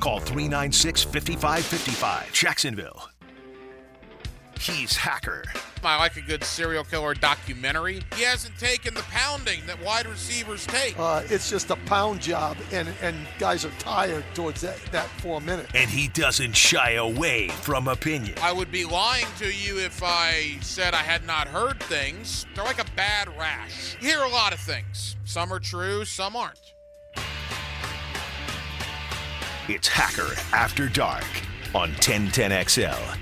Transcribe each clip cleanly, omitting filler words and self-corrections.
Call 396-5555. Jacksonville. He's Hacker. I like a good serial killer documentary. He hasn't taken the pounding that wide receivers take. It's just a pound job, and guys are tired towards that 4 minutes. And he doesn't shy away from opinion. I would be lying to you if I said I had not heard things. They're like a bad rash. You hear a lot of things. Some are true, some aren't. It's Hacker After Dark on 1010XL.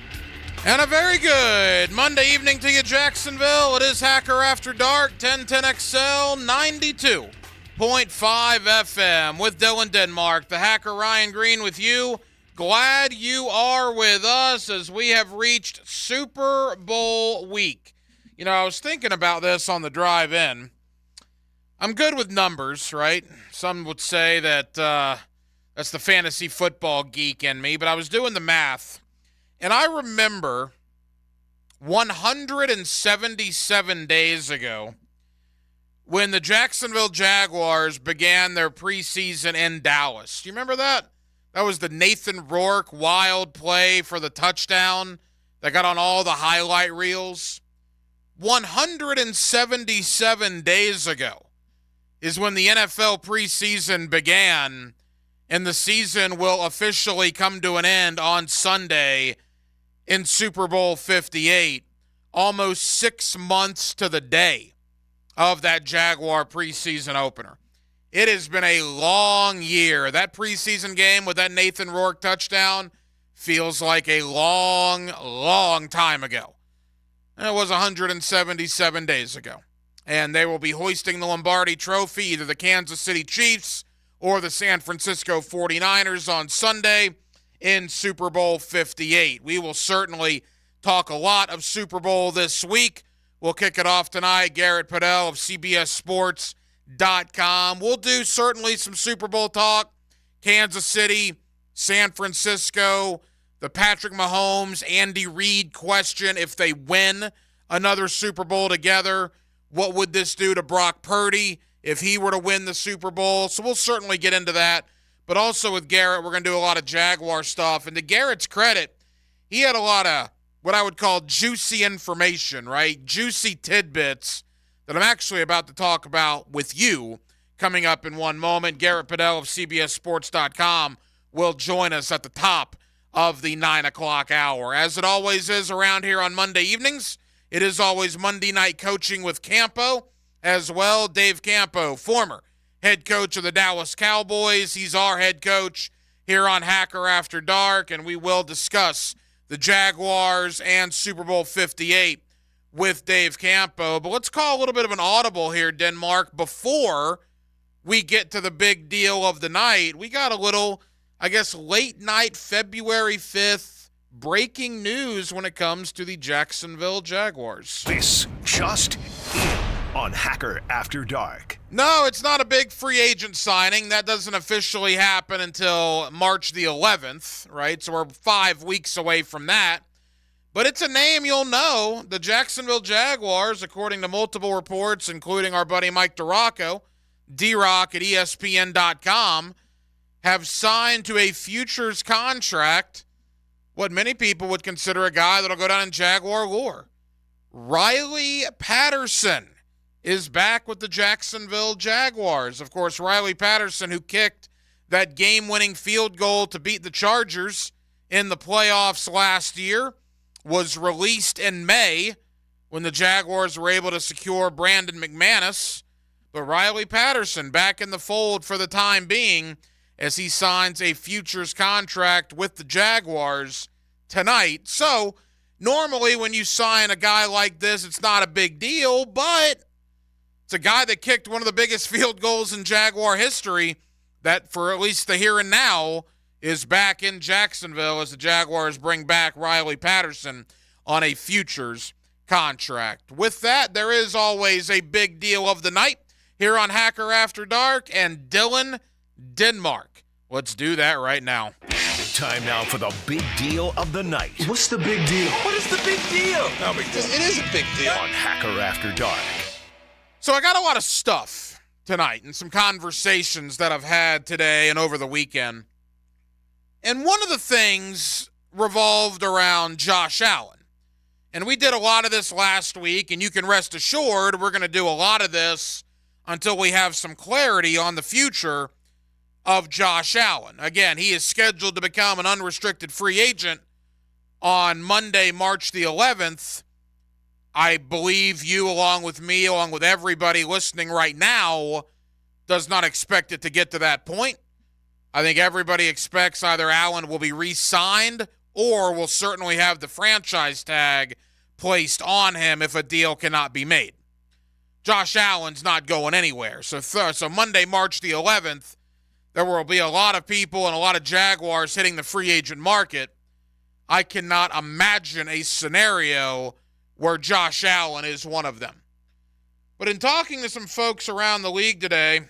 And a very good Monday evening to you, Jacksonville. It is Hacker After Dark, 1010XL 92.5 FM with Dylan Denmark. The Hacker Ryan Green with you. Glad you are with us as we have reached Super Bowl week. You know, I was thinking about this on the drive in. I'm good with numbers, right? Some would say that that's the fantasy football geek in me, but I was doing the math. And I remember 177 days ago when the Jacksonville Jaguars began their preseason in Dallas. Do you remember that? That was the Nathan Rourke wild play for the touchdown that got on all the highlight reels. 177 days ago is when the NFL preseason began, and the season will officially come to an end on Sunday in Super Bowl 58, almost 6 months to the day of that Jaguar preseason opener. It has been a long year. That preseason game with that Nathan Rourke touchdown feels like a long, long time ago. And it was 177 days ago. And they will be hoisting the Lombardi Trophy, either the Kansas City Chiefs or the San Francisco 49ers on Sunday in Super Bowl 58. We will certainly talk a lot of Super Bowl this week. We'll kick it off tonight. Garrett Padell of CBSSports.com. We'll do certainly some Super Bowl talk. Kansas City, San Francisco, the Patrick Mahomes, Andy Reid question. If they win another Super Bowl together, what would this do to Brock Purdy if he were to win the Super Bowl? So we'll certainly get into that. But also with Garrett, we're going to do a lot of Jaguar stuff. And to Garrett's credit, he had a lot of what I would call juicy information, right? Juicy tidbits that I'm actually about to talk about with you coming up in one moment. Garrett Padell of CBSSports.com will join us at the top of the 9 o'clock hour. As it always is around here on Monday evenings, it is always Monday Night Coaching with Campo as well. Dave Campo, former head coach of the Dallas Cowboys. He's our head coach here on Hacker After Dark, and we will discuss the Jaguars and Super Bowl 58 with Dave Campo. But let's call a little bit of an audible here, Denmark, before we get to the big deal of the night. We got a little, I guess, late night February 5th breaking news when it comes to the Jacksonville Jaguars. This just in on Hacker After Dark. No, it's not a big free agent signing. That doesn't officially happen until March the 11th, right? So we're 5 weeks away from that. But it's a name you'll know. The Jacksonville Jaguars, according to multiple reports, including our buddy Mike DiRocco, D-Rock at ESPN.com, have signed to a futures contract what many people would consider a guy that'll go down in Jaguar lore. Riley Patterson is back with the Jacksonville Jaguars. Of course, Riley Patterson, who kicked that game-winning field goal to beat the Chargers in the playoffs last year, was released in May when the Jaguars were able to secure Brandon McManus. But Riley Patterson back in the fold for the time being as he signs a futures contract with the Jaguars tonight. So normally when you sign a guy like this, it's not a big deal, but it's a guy that kicked one of the biggest field goals in Jaguar history that, for at least the here and now, is back in Jacksonville as the Jaguars bring back Riley Patterson on a futures contract. With that, there is always a big deal of the night here on Hacker After Dark, and Dylan Denmark. Let's do that right now. Time now for the big deal of the night. What's the big deal? What is the big deal? No big deal. It is a big deal. On Hacker After Dark. So I got a lot of stuff tonight and some conversations that I've had today and over the weekend. And one of the things revolved around Josh Allen. And we did a lot of this last week, and you can rest assured we're going to do a lot of this until we have some clarity on the future of Josh Allen. Again, he is scheduled to become an unrestricted free agent on Monday, March the 11th. I believe you, along with me, along with everybody listening right now, does not expect it to get to that point. I think everybody expects either Allen will be re-signed or will certainly have the franchise tag placed on him if a deal cannot be made. Josh Allen's not going anywhere. So Monday, March the 11th, there will be a lot of people and a lot of Jaguars hitting the free agent market. I cannot imagine a scenario where Josh Allen is one of them. But in talking to some folks around the league today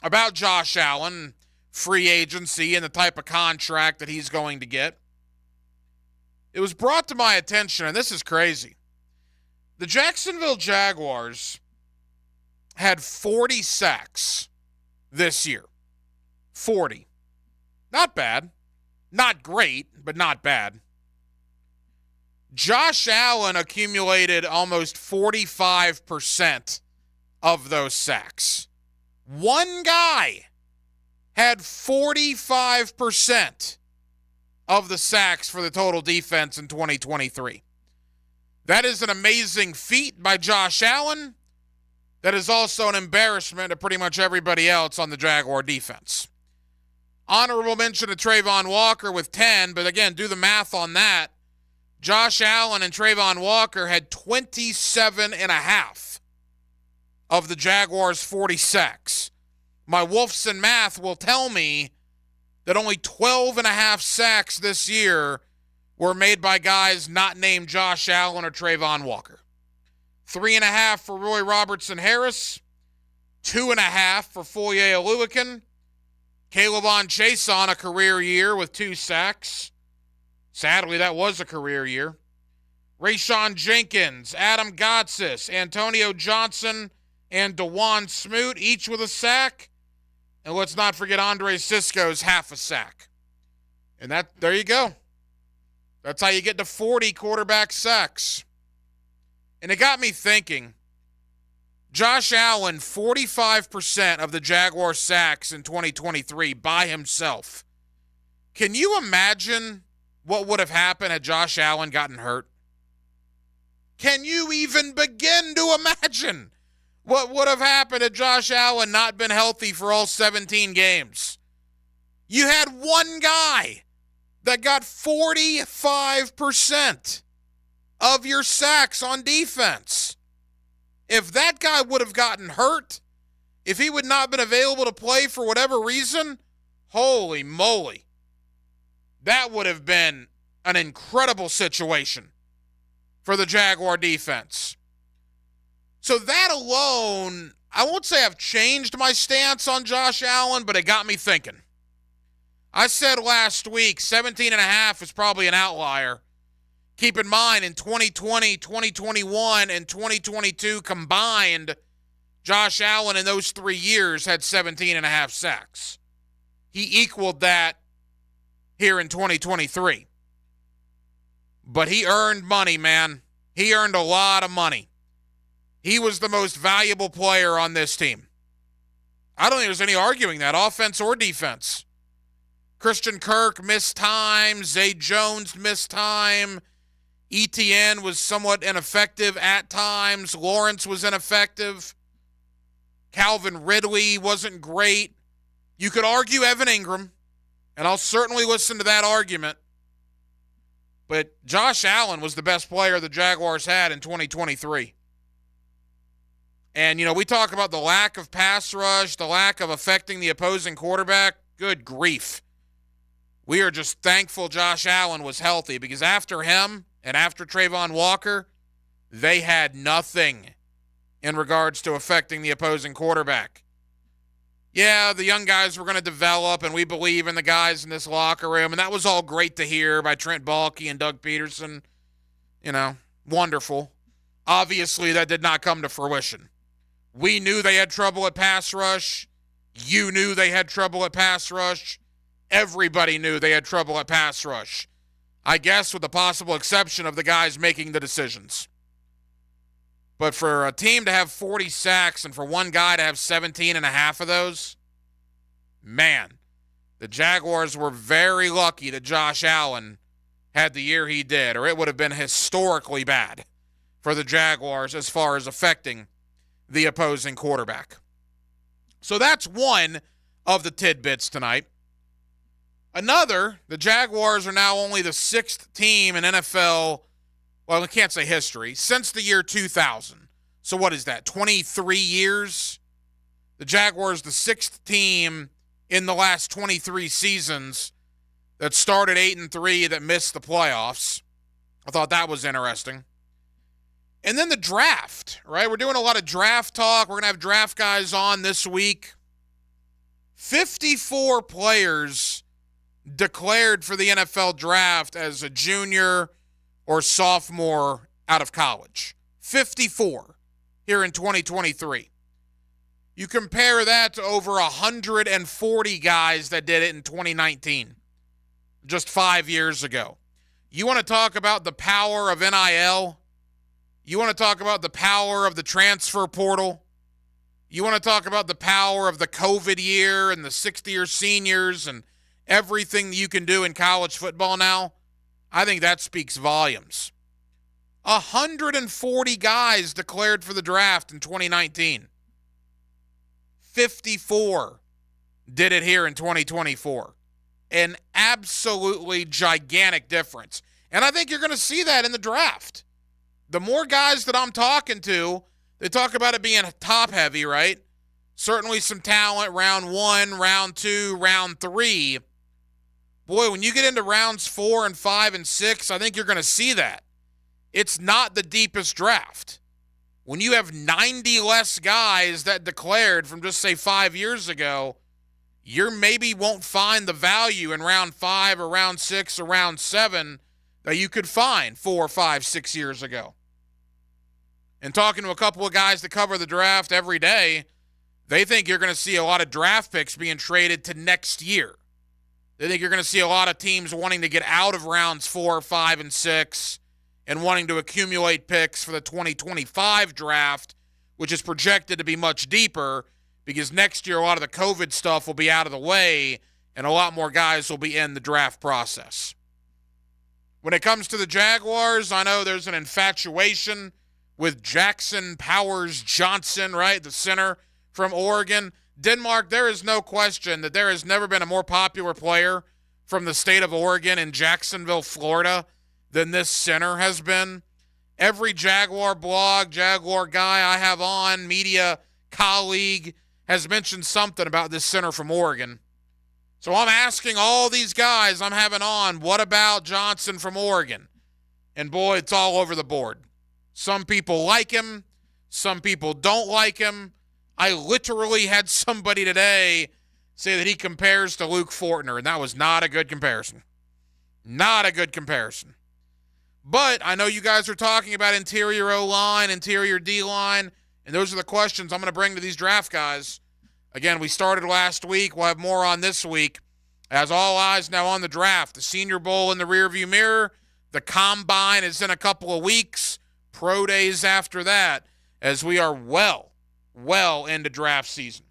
about Josh Allen, free agency, and the type of contract that he's going to get, it was brought to my attention, and this is crazy. The Jacksonville Jaguars had 40 sacks this year. 40. Not bad. Not great, but not bad. Josh Allen accumulated almost 45% of those sacks. One guy had 45% of the sacks for the total defense in 2023. That is an amazing feat by Josh Allen. That is also an embarrassment to pretty much everybody else on the Jaguar defense. Honorable mention to Travon Walker with 10, but again, do the math on that. Josh Allen and Travon Walker had 27.5 of the Jaguars' 40 sacks. My Wolfson math will tell me that only 12.5 sacks this year were made by guys not named Josh Allen or Travon Walker. 3.5 for Roy Robertson-Harris, 2.5 for Foye Oluokun, Calebon Chason, a career year with 2 sacks. Sadly, that was a career year. Rayshawn Jenkins, Adam Gotsis, Antonio Johnson, and DeJuan Smoot, each with a sack. And let's not forget Andre Sisco's half a sack. And there you go. That's how you get to 40 quarterback sacks. And it got me thinking, Josh Allen, 45% of the Jaguar sacks in 2023 by himself. Can you imagine what would have happened had Josh Allen gotten hurt? Can you even begin to imagine what would have happened had Josh Allen not been healthy for all 17 games? You had one guy that got 45% of your sacks on defense. If that guy would have gotten hurt, if he would not have been available to play for whatever reason, holy moly, that would have been an incredible situation for the Jaguar defense. So that alone, I won't say I've changed my stance on Josh Allen, but it got me thinking. I said last week 17.5 is probably an outlier. Keep in mind, in 2020, 2021, and 2022 combined, Josh Allen in those 3 years had 17.5 sacks. He equaled that here in 2023. But he earned money, man. He earned a lot of money. He was the most valuable player on this team. I don't think there's any arguing that, offense or defense. Christian Kirk missed time. Zay Jones missed time. ETN was somewhat ineffective at times. Lawrence was ineffective. Calvin Ridley wasn't great. You could argue Evan Ingram, and I'll certainly listen to that argument. But Josh Allen was the best player the Jaguars had in 2023. And, we talk about the lack of pass rush, the lack of affecting the opposing quarterback. Good grief. We are just thankful Josh Allen was healthy, because after him and after Travon Walker, they had nothing in regards to affecting the opposing quarterback. Yeah, the young guys were going to develop, and we believe in the guys in this locker room, and that was all great to hear by Trent Baalke and Doug Peterson. Wonderful. Obviously, that did not come to fruition. We knew they had trouble at pass rush. You knew they had trouble at pass rush. everybody knew they had trouble at pass rush. I guess with the possible exception of the guys making the decisions. But for a team to have 40 sacks and for one guy to have 17 and a half of those, man, the Jaguars were very lucky that Josh Allen had the year he did, or it would have been historically bad for the Jaguars as far as affecting the opposing quarterback. So that's one of the tidbits tonight. Another, the Jaguars are now only the sixth team in NFL, well, I can't say history, since the year 2000. So what is that, 23 years? The Jaguars, the sixth team in the last 23 seasons that started 8-3 that missed the playoffs. I thought that was interesting. And then the draft, right? We're doing a lot of draft talk. We're going to have draft guys on this week. 54 players declared for the NFL draft as a junior or sophomore out of college. 54 here in 2023. You compare that to over 140 guys that did it in 2019, just 5 years ago. You want to talk about the power of NIL? You want to talk about the power of the transfer portal? You want to talk about the power of the COVID year and the 60-year seniors and everything you can do in college football now? I think that speaks volumes. 140 guys declared for the draft in 2019. 54 did it here in 2024. An absolutely gigantic difference. And I think you're going to see that in the draft. The more guys that I'm talking to, they talk about it being top heavy, right? Certainly some talent, round 1, round 2, round 3. Boy, when you get into rounds 4 and 5 and 6, I think you're going to see that. It's not the deepest draft. When you have 90 less guys that declared from just, say, 5 years ago, you maybe won't find the value in round 5 or round 6 or round 7 that you could find 4, 5, 6 years ago. And talking to a couple of guys that cover the draft every day, they think you're going to see a lot of draft picks being traded to next year. They think you're going to see a lot of teams wanting to get out of rounds 4, 5, and 6 and wanting to accumulate picks for the 2025 draft, which is projected to be much deeper because next year a lot of the COVID stuff will be out of the way and a lot more guys will be in the draft process. When it comes to the Jaguars, I know there's an infatuation with Jackson Powers Johnson, right, the center from Oregon. Denmark, there is no question that there has never been a more popular player from the state of Oregon in Jacksonville, Florida, than this center has been. Every Jaguar blog, Jaguar guy I have on, media colleague, has mentioned something about this center from Oregon. So I'm asking all these guys I'm having on, what about Johnson from Oregon? And boy, it's all over the board. Some people like him. Some people don't like him. I literally had somebody today say that he compares to Luke Fortner, and that was not a good comparison. Not a good comparison. But I know you guys are talking about interior O-line, interior D-line, and those are the questions I'm going to bring to these draft guys. Again, we started last week. We'll have more on this week. As all eyes now on the draft, the Senior Bowl in the rearview mirror. The Combine is in a couple of weeks. Pro days after that, as we are well into draft season.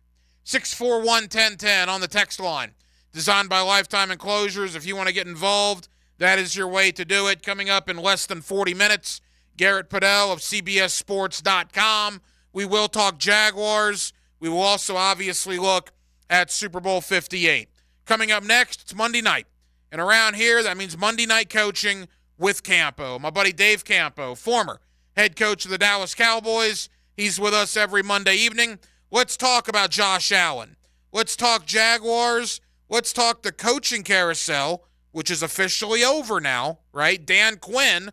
641-1010 on the text line. Designed by Lifetime Enclosures. If you want to get involved, that is your way to do it. Coming up in less than 40 minutes, Garrett Padell of CBSSports.com. We will talk Jaguars. We will also obviously look at Super Bowl 58. Coming up next, it's Monday night. And around here, that means Monday night coaching with Campo. My buddy Dave Campo, former head coach of the Dallas Cowboys. He's with us every Monday evening. Let's talk about Josh Allen. Let's talk Jaguars. Let's talk the coaching carousel, which is officially over now, right? Dan Quinn,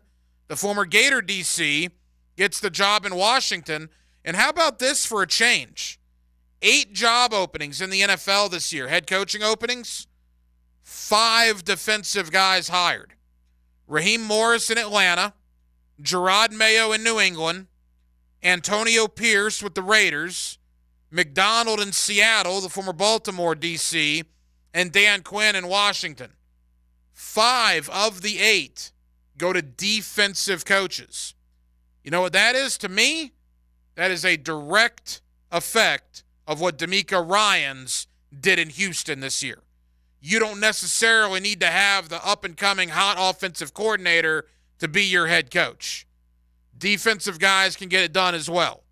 the former Gator DC, gets the job in Washington. And how about this for a change? 8 job openings in the NFL this year, head coaching openings, 5 defensive guys hired. Raheem Morris in Atlanta, Gerard Mayo in New England, Antonio Pierce with the Raiders, McDonald in Seattle, the former Baltimore DC, and Dan Quinn in Washington. 5 of the 8 go to defensive coaches. You know what that is to me? That is a direct effect of what D'Amico Ryans did in Houston this year. You don't necessarily need to have the up-and-coming hot offensive coordinator to be your head coach. Defensive guys can get it done as well.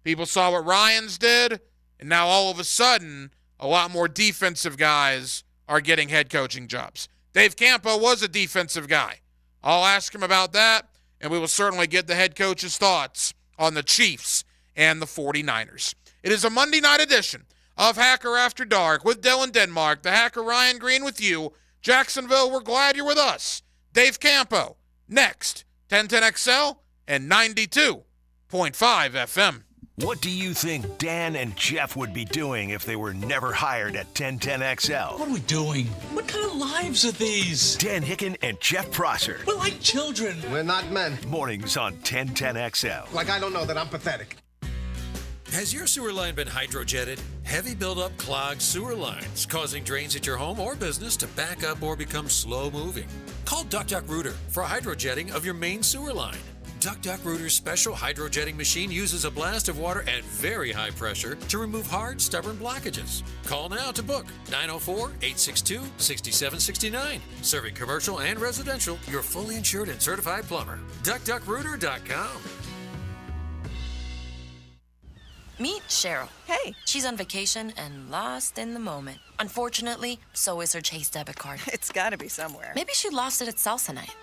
People saw what Ryans did, and now all of a sudden, a lot more defensive guys are getting head coaching jobs. Dave Campo was a defensive guy. I'll ask him about that, and we will certainly get the head coach's thoughts on the Chiefs and the 49ers. It is a Monday night edition of Hacker After Dark with Dylan Denmark, the Hacker Ryan Green with you. Jacksonville, we're glad you're with us. Dave Campo, next, 1010XL and 92.5 FM. What do you think Dan and Jeff would be doing if they were never hired at 1010XL? What are we doing? What kind of lives are these? Dan Hicken and Jeff Prosser. We're like children. We're not men. Mornings on 1010XL. Like I don't know that I'm pathetic. Has your sewer line been hydrojetted? Heavy buildup clogged sewer lines, causing drains at your home or business to back up or become slow moving. Call Duck Rooter for hydrojetting of your main sewer line. Duck Rooter's special hydrojetting machine uses a blast of water at very high pressure to remove hard, stubborn blockages. Call now to book 904-862-6769. Serving commercial and residential, your fully insured and certified plumber. DuckDuckRooter.com. Meet Cheryl. Hey. She's on vacation and lost in the moment. Unfortunately, so is her Chase debit card. It's gotta be somewhere. Maybe she lost it at salsa night.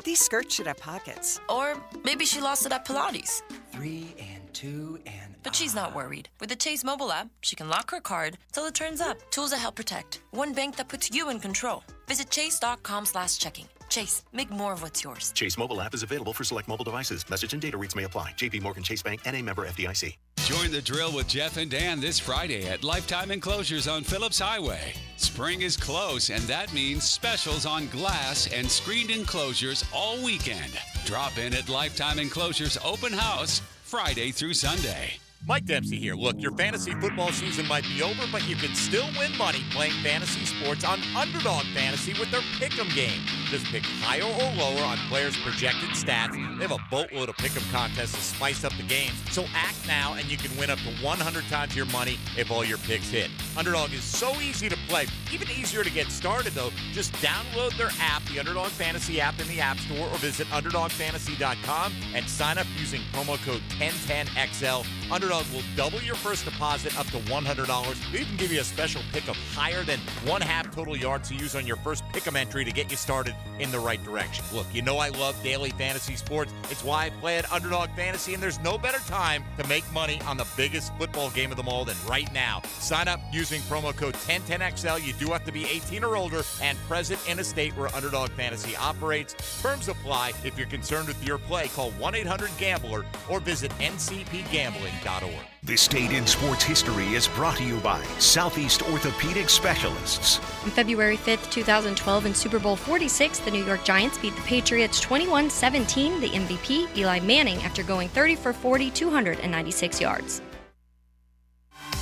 These skirts should have pockets. Or maybe she lost it at Pilates. 3 and 2 and... But she's not worried. With the Chase mobile app, she can lock her card till it turns up. Tools that help protect. One bank that puts you in control. Visit chase.com/checking. Chase, make more of what's yours. Chase mobile app is available for select mobile devices. Message and data rates may apply. JP Morgan Chase Bank, N.A. member FDIC. Join the drill with Jeff and Dan this Friday at Lifetime Enclosures on Phillips Highway. Spring is close, and that means specials on glass and screened enclosures all weekend. Drop in at Lifetime Enclosures Open House Friday through Sunday. Mike Dempsey here. Look, your fantasy football season might be over, but you can still win money playing fantasy sports on Underdog Fantasy with their Pick'em game. Just pick higher or lower on players' projected stats. They have a boatload of Pick'em contests to spice up the games. So act now, and you can win up to 100 times your money if all your picks hit. Underdog is so easy to play. Even easier to get started, though. Just download their app, the Underdog Fantasy app in the App Store, or visit UnderdogFantasy.com and sign up using promo code 1010XL. Underdog will double your first deposit up to $100. They even give you a special pickup higher than 1/2 total yards to use on your first pick'em entry to get you started in the right direction. Look, you know I love daily fantasy sports. It's why I play at Underdog Fantasy, and there's no better time to make money on the biggest football game of them all than right now. Sign up using promo code 1010XL. You do have to be 18 or older and present in a state where Underdog Fantasy operates. Terms apply. If you're concerned with your play, call 1-800-GAMBLER or visit ncpgambling.org. This date in sports history is brought to you by Southeast Orthopedic Specialists. On February 5th, 2012, in Super Bowl 46, the New York Giants beat the Patriots 21-17, the MVP, Eli Manning, after going 30 for 40, 296 yards.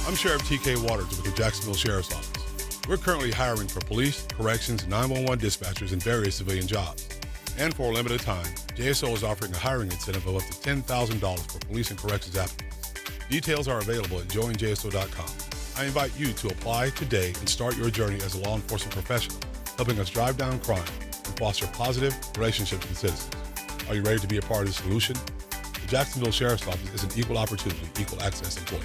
I'm Sheriff T.K. Waters with the Jacksonville Sheriff's Office. We're currently hiring for police, corrections, 911 dispatchers, and various civilian jobs. And for a limited time, JSO is offering a hiring incentive of up to $10,000 for police and corrections applicants. Details are available at joinjso.com. I invite you to apply today and start your journey as a law enforcement professional, helping us drive down crime and foster positive relationships with citizens. Are you ready to be a part of the solution? The Jacksonville Sheriff's Office is an equal opportunity, equal access employer.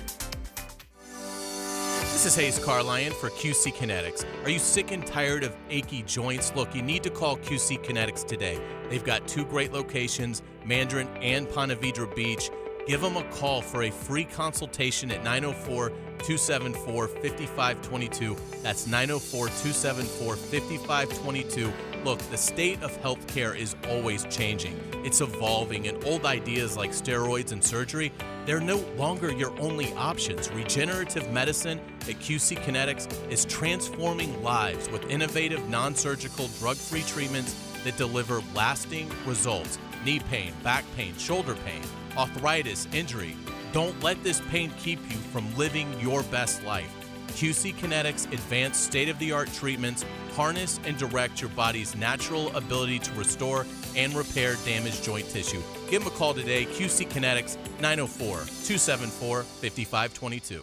This is Hayes Carlion for QC Kinetics. Are you sick and tired of achy joints? Look, you need to call QC Kinetics today. They've got 2 great locations, Mandarin and Ponte Vedra Beach. Give them a call for a free consultation at 904-274-5522. That's 904-274-5522. Look, the state of healthcare is always changing. It's evolving, and old ideas like steroids and surgery, they're no longer your only options. Regenerative medicine at QC Kinetics is transforming lives with innovative, non-surgical, drug-free treatments that deliver lasting results. Knee pain, back pain, shoulder pain, arthritis, injury. Don't let this pain keep you from living your best life. QC Kinetics advanced state-of-the-art treatments harness and direct your body's natural ability to restore and repair damaged joint tissue. Give them a call today, QC Kinetics, 904-274-5522.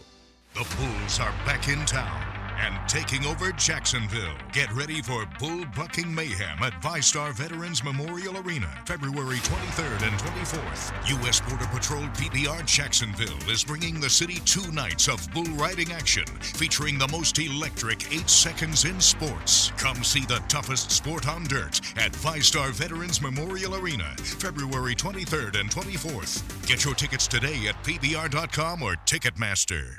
The Bulls are back in town and taking over Jacksonville. Get ready for bull bucking mayhem at VyStar Veterans Memorial Arena, February 23rd and 24th. U.S. Border Patrol PBR Jacksonville is bringing the city 2 nights of bull riding action, featuring the most electric 8 seconds in sports. Come see the toughest sport on dirt at VyStar Veterans Memorial Arena, February 23rd and 24th. Get your tickets today at PBR.com or Ticketmaster.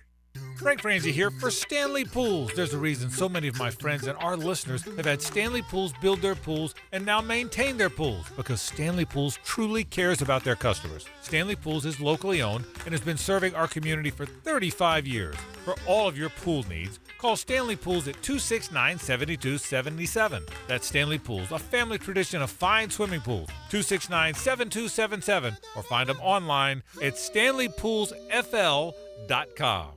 Frank Franzi here for Stanley Pools. There's a reason so many of my friends and our listeners have had Stanley Pools build their pools and now maintain their pools, because Stanley Pools truly cares about their customers. Stanley Pools is locally owned and has been serving our community for 35 years. For all of your pool needs, call Stanley Pools at 269-7277. That's Stanley Pools, a family tradition of fine swimming pools. 269-7277, or find them online at stanleypoolsfl.com.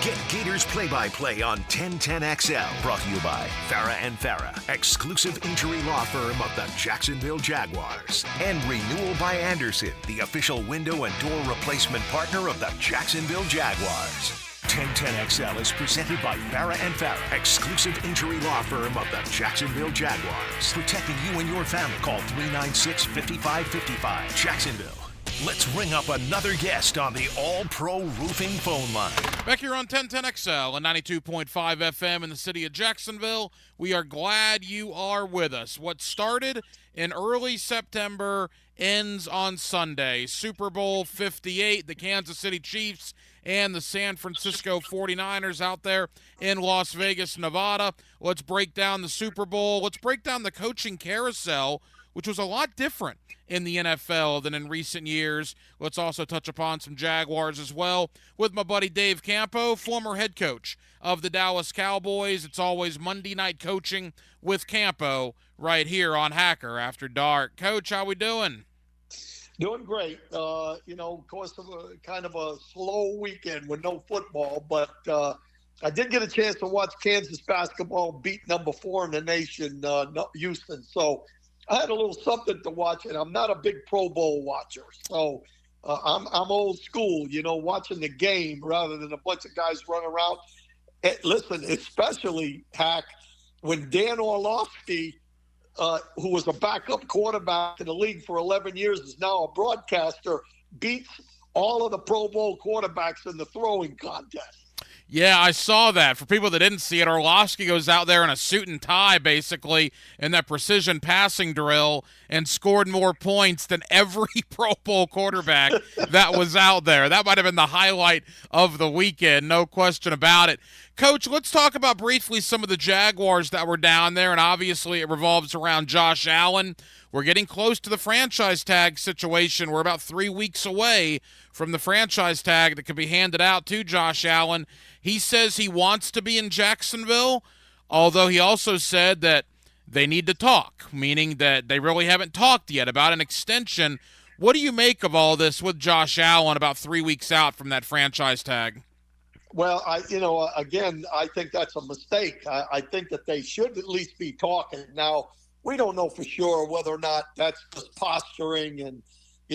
Get Gators play-by-play on 1010XL, brought to you by Farah and Farah, exclusive injury law firm of the Jacksonville Jaguars. And Renewal by Anderson, the official window and door replacement partner of the Jacksonville Jaguars. 1010XL is presented by Farah and Farah, exclusive injury law firm of the Jacksonville Jaguars. Protecting you and your family. Call 396-5555. Jacksonville. Let's ring up another guest on the All-Pro Roofing phone line. Back here on 1010XL and 92.5 FM in the city of Jacksonville, we are glad you are with us. What started in early September ends on Sunday. Super Bowl 58, the Kansas City Chiefs and the San Francisco 49ers out there in Las Vegas, Nevada. Let's break down the Super Bowl. Let's break down the coaching carousel, which was a lot different in the NFL than in recent years. Let's also touch upon some Jaguars as well with my buddy Dave Campo, former head coach of the Dallas Cowboys. It's always Monday night coaching with Campo right here on Hacker After Dark. Coach, how we doing? Doing great. Of course, kind of a slow weekend with no football, but I did get a chance to watch Kansas basketball beat number 4 in the nation, Houston. So I had a little something to watch, and I'm not a big Pro Bowl watcher. So I'm old school, watching the game rather than a bunch of guys running around. And listen, especially, Hack, when Dan Orlovsky, who was a backup quarterback in the league for 11 years, is now a broadcaster, beats all of the Pro Bowl quarterbacks in the throwing contest. Yeah, I saw that. For people that didn't see it, Orlovsky goes out there in a suit and tie, basically, in that precision passing drill and scored more points than every Pro Bowl quarterback that was out there. That might have been the highlight of the weekend, no question about it. Coach, let's talk about briefly some of the Jaguars that were down there, and obviously it revolves around Josh Allen. We're getting close to the franchise tag situation. We're about 3 weeks away from the franchise tag that could be handed out to Josh Allen. He says he wants to be in Jacksonville, although he also said that they need to talk, meaning that they really haven't talked yet about an extension. What do you make of all this with Josh Allen about 3 weeks out from that franchise tag? Well, again, I think that's a mistake. I think that they should at least be talking. Now, we don't know for sure whether or not that's just posturing and,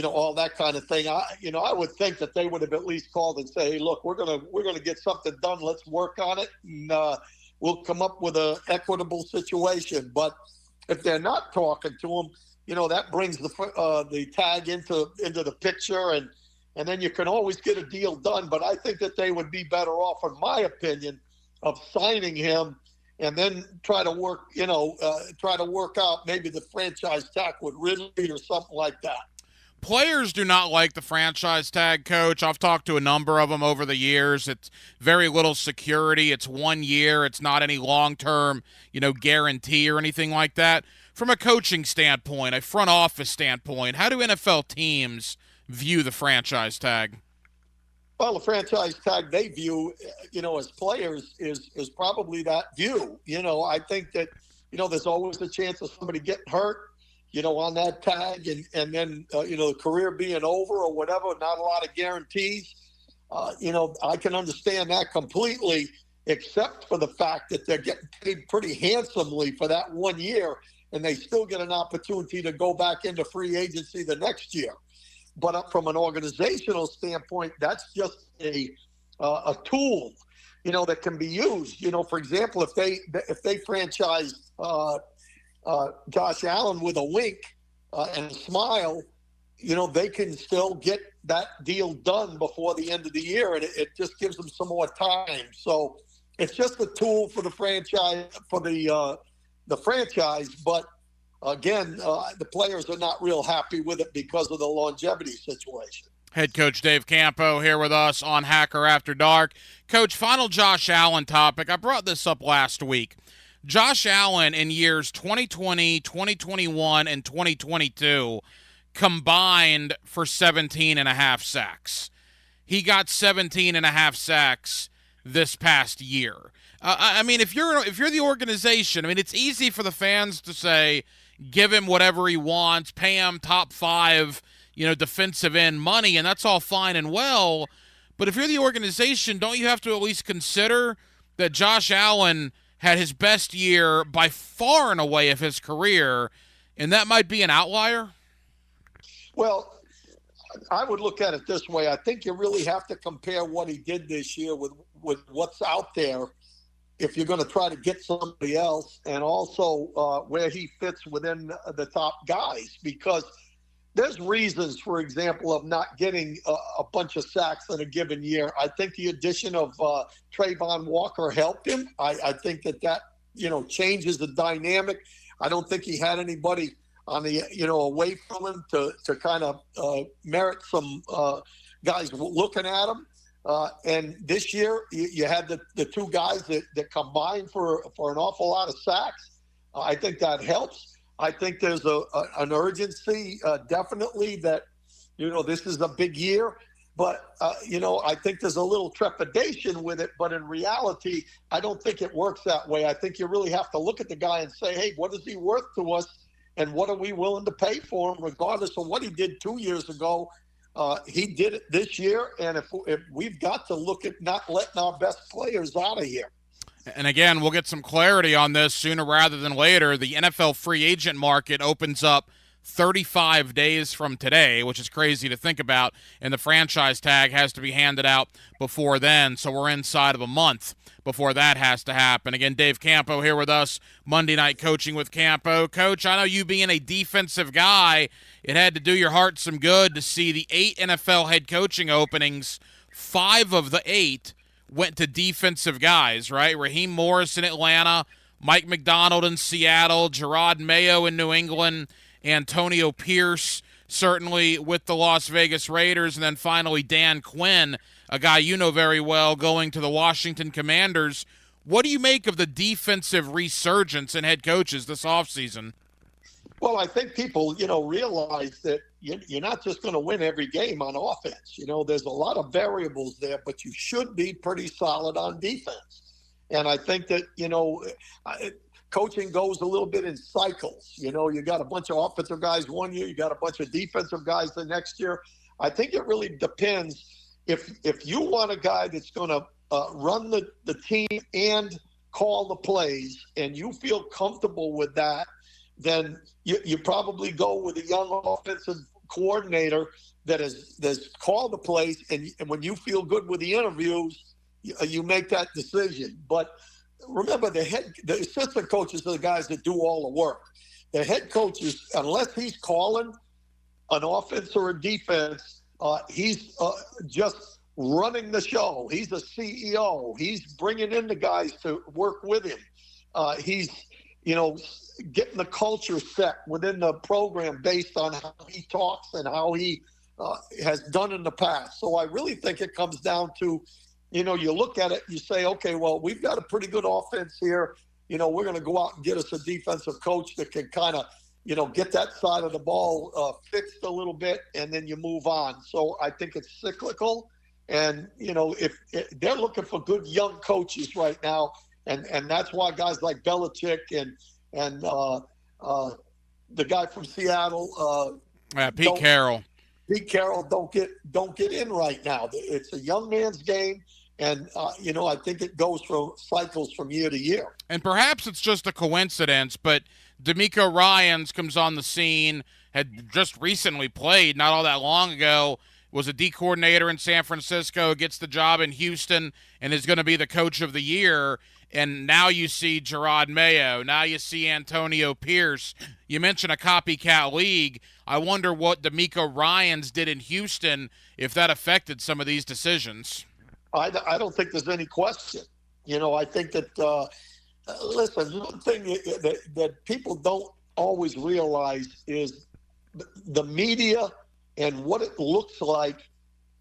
all that kind of thing. I would think that they would have at least called and say, hey, look, we're gonna get something done. Let's work on it, and we'll come up with an equitable situation. But if they're not talking to him, that brings the tag into the picture, and then you can always get a deal done. But I think that they would be better off, in my opinion, of signing him and then try to work out maybe the franchise tag with Ridley or something like that. Players do not like the franchise tag, Coach. I've talked to a number of them over the years. It's very little security. It's 1 year. It's not any long-term, guarantee or anything like that. From a coaching standpoint, a front office standpoint, how do NFL teams view the franchise tag? Well, the franchise tag they view, as players is probably that view. I think that, there's always a chance of somebody getting hurt, on that tag and then, the career being over or whatever, not a lot of guarantees. I can understand that completely. except for the fact that they're getting paid pretty handsomely for that 1 year, and they still get an opportunity to go back into free agency the next year. But from an organizational standpoint, that's just a tool, that can be used. For example, if they franchise Josh Allen with a wink and a smile, they can still get that deal done before the end of the year, and it just gives them some more time. So it's just a tool for the franchise, but again, the players are not real happy with it because of the longevity situation. Head coach Dave Campo here with us on Hacker After Dark. Coach, final Josh Allen topic. I brought this up last week. Josh Allen in years 2020, 2021, and 2022 combined for 17.5 sacks. He got 17.5 sacks this past year. I mean, if you're the organization, I mean, it's easy for the fans to say, give him whatever he wants, pay him top 5, defensive end money, and that's all fine and well. But if you're the organization, don't you have to at least consider that Josh Allen had his best year by far and away of his career, and that might be an outlier? Well, I would look at it this way. I think you really have to compare what he did this year with what's out there if you're going to try to get somebody else, and also where he fits within the top guys, because there's reasons, for example, of not getting a bunch of sacks in a given year. I think the addition of Trayvon Walker helped him. I think that changes the dynamic. I don't think he had anybody on the away from him to kind of merit some guys looking at him. And this year you had the two guys that combined for an awful lot of sacks. I think that helps. I think there's an urgency, definitely, that, this is a big year. But, I think there's a little trepidation with it. But in reality, I don't think it works that way. I think you really have to look at the guy and say, hey, what is he worth to us? And what are we willing to pay for him, regardless of what he did 2 years ago? He did it this year. And if we've got to look at not letting our best players out of here. And again, we'll get some clarity on this sooner rather than later. The NFL free agent market opens up 35 days from today, which is crazy to think about, and the franchise tag has to be handed out before then, so we're inside of a month before that has to happen. Again, Dave Campo here with us, Monday Night Coaching with Campo. Coach, I know you being a defensive guy, it had to do your heart some good to see the 8 NFL head coaching openings, 5 of the 8 went to defensive guys, right? Raheem Morris in Atlanta, Mike McDonald in Seattle, Gerard Mayo in New England, Antonio Pierce certainly with the Las Vegas Raiders, and then finally Dan Quinn, a guy you know very well, going to the Washington Commanders. What do you make of the defensive resurgence in head coaches this offseason? Well, I think people, realize that you're not just going to win every game on offense. There's a lot of variables there, but you should be pretty solid on defense. And I think that, coaching goes a little bit in cycles. You got a bunch of offensive guys one year, you got a bunch of defensive guys the next year. I think it really depends. If you want a guy that's going to run the team and call the plays, and you feel comfortable with that, then you probably go with a young offensive coordinator that has called the plays, and when you feel good with the interviews, you make that decision. But remember, the assistant coaches are the guys that do all the work. The head coaches, unless he's calling an offense or a defense, he's just running the show. He's a CEO. He's bringing in the guys to work with him. He's, getting the culture set within the program based on how he talks and how he has done in the past. So I really think it comes down to, you look at it, you say, okay, well, we've got a pretty good offense here. We're going to go out and get us a defensive coach that can kind of, get that side of the ball fixed a little bit, and then you move on. So I think it's cyclical. And, if they're looking for good young coaches right now, and that's why guys like Belichick and the guy from Seattle, Pete Carroll. Pete Carroll don't get in right now. It's a young man's game. And, I think it goes from cycles from year to year. And perhaps it's just a coincidence, but D'Amico Ryans comes on the scene, had just recently played not all that long ago, was a D coordinator in San Francisco, gets the job in Houston, and is going to be the coach of the year. And now you see Gerard Mayo. Now you see Antonio Pierce. You mentioned a copycat league. I wonder what D'Amico Ryans did in Houston, if that affected some of these decisions. I don't think there's any question. I think that, listen, one thing that people don't always realize is the media and what it looks like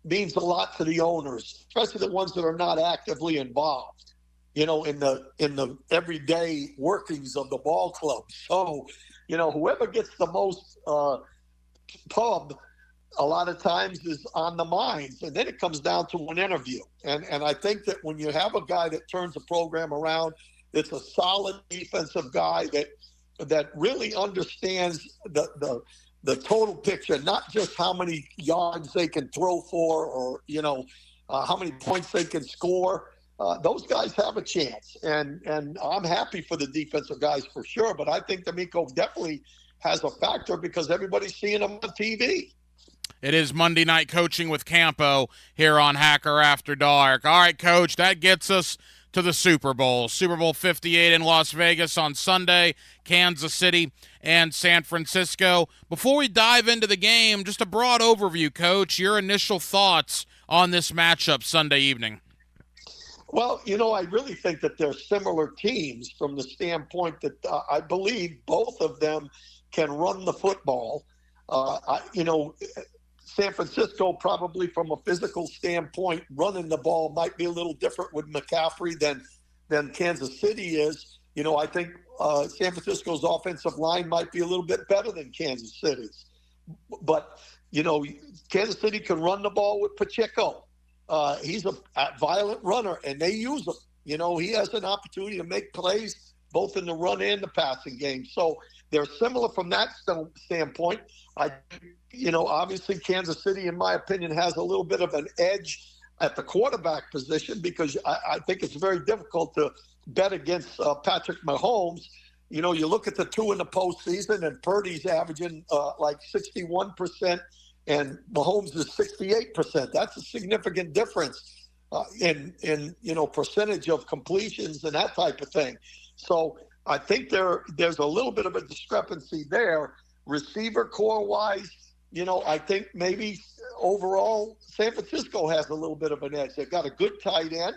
means a lot to the owners, especially the ones that are not actively involved, in the everyday workings of the ball club. So, whoever gets the most pub a lot of times is on the minds, and then it comes down to an interview. And I think that when you have a guy that turns the program around, it's a solid defensive guy that really understands the total picture, not just how many yards they can throw for or, how many points they can score. Those guys have a chance. And I'm happy for the defensive guys for sure, but I think D'Amico definitely has a factor because everybody's seeing him on TV. It is Monday Night Coaching with Campo here on Hacker After Dark. All right, Coach, that gets us to the Super Bowl. Super Bowl 58 in Las Vegas on Sunday, Kansas City and San Francisco. Before we dive into the game, just a broad overview, Coach, your initial thoughts on this matchup Sunday evening. Well, I really think that they're similar teams from the standpoint that I believe both of them can run the football. San Francisco probably from a physical standpoint, running the ball might be a little different with McCaffrey than Kansas City is. I think San Francisco's offensive line might be a little bit better than Kansas City's. But, Kansas City can run the ball with Pacheco. He's a violent runner, and they use him. He has an opportunity to make plays both in the run and the passing game. So they're similar from that standpoint. Obviously Kansas City, in my opinion, has a little bit of an edge at the quarterback position because I think it's very difficult to bet against Patrick Mahomes. You look at the two in the postseason, and Purdy's averaging like 61%, and Mahomes is 68%. That's a significant difference in percentage of completions and that type of thing. So I think there's a little bit of a discrepancy there. Receiver core-wise, I think maybe overall San Francisco has a little bit of an edge. They've got a good tight end.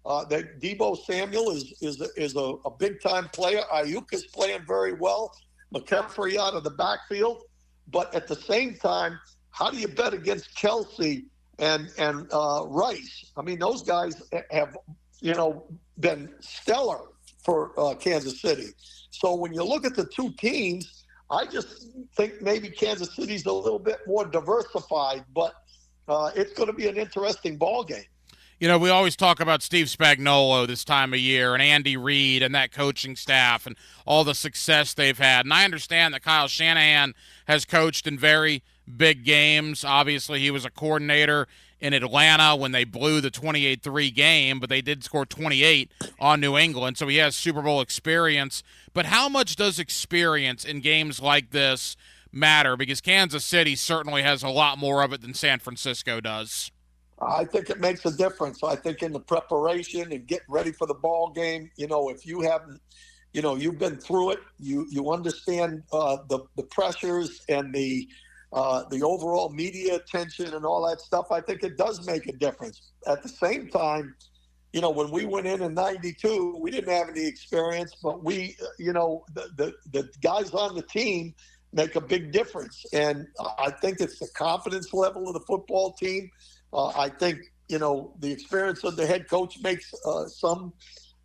Deebo Samuel is a big-time player. Ayuk is playing very well. McCaffrey out of the backfield. But at the same time, how do you bet against Kelsey and Rice? I mean, those guys have, been stellar for Kansas City. So when you look at the two teams, I just think maybe Kansas City's a little bit more diversified, but it's going to be an interesting ball game. We always talk about Steve Spagnuolo this time of year and Andy Reid and that coaching staff and all the success they've had. And I understand that Kyle Shanahan has coached in very big games. Obviously, he was a coordinator in Atlanta when they blew the 28-3 game, but they did score 28 on New England, so he has Super Bowl experience. But how much does experience in games like this matter? Because Kansas City certainly has a lot more of it than San Francisco does. I think it makes a difference. I think in the preparation and getting ready for the ball game, if you haven't, you've been through it, you understand the pressures and the overall media attention and all that stuff. I think it does make a difference. At the same time, when we went in 92, we didn't have any experience, but we, the guys on the team make a big difference. And I think it's the confidence level of the football team. I think, the experience of the head coach makes some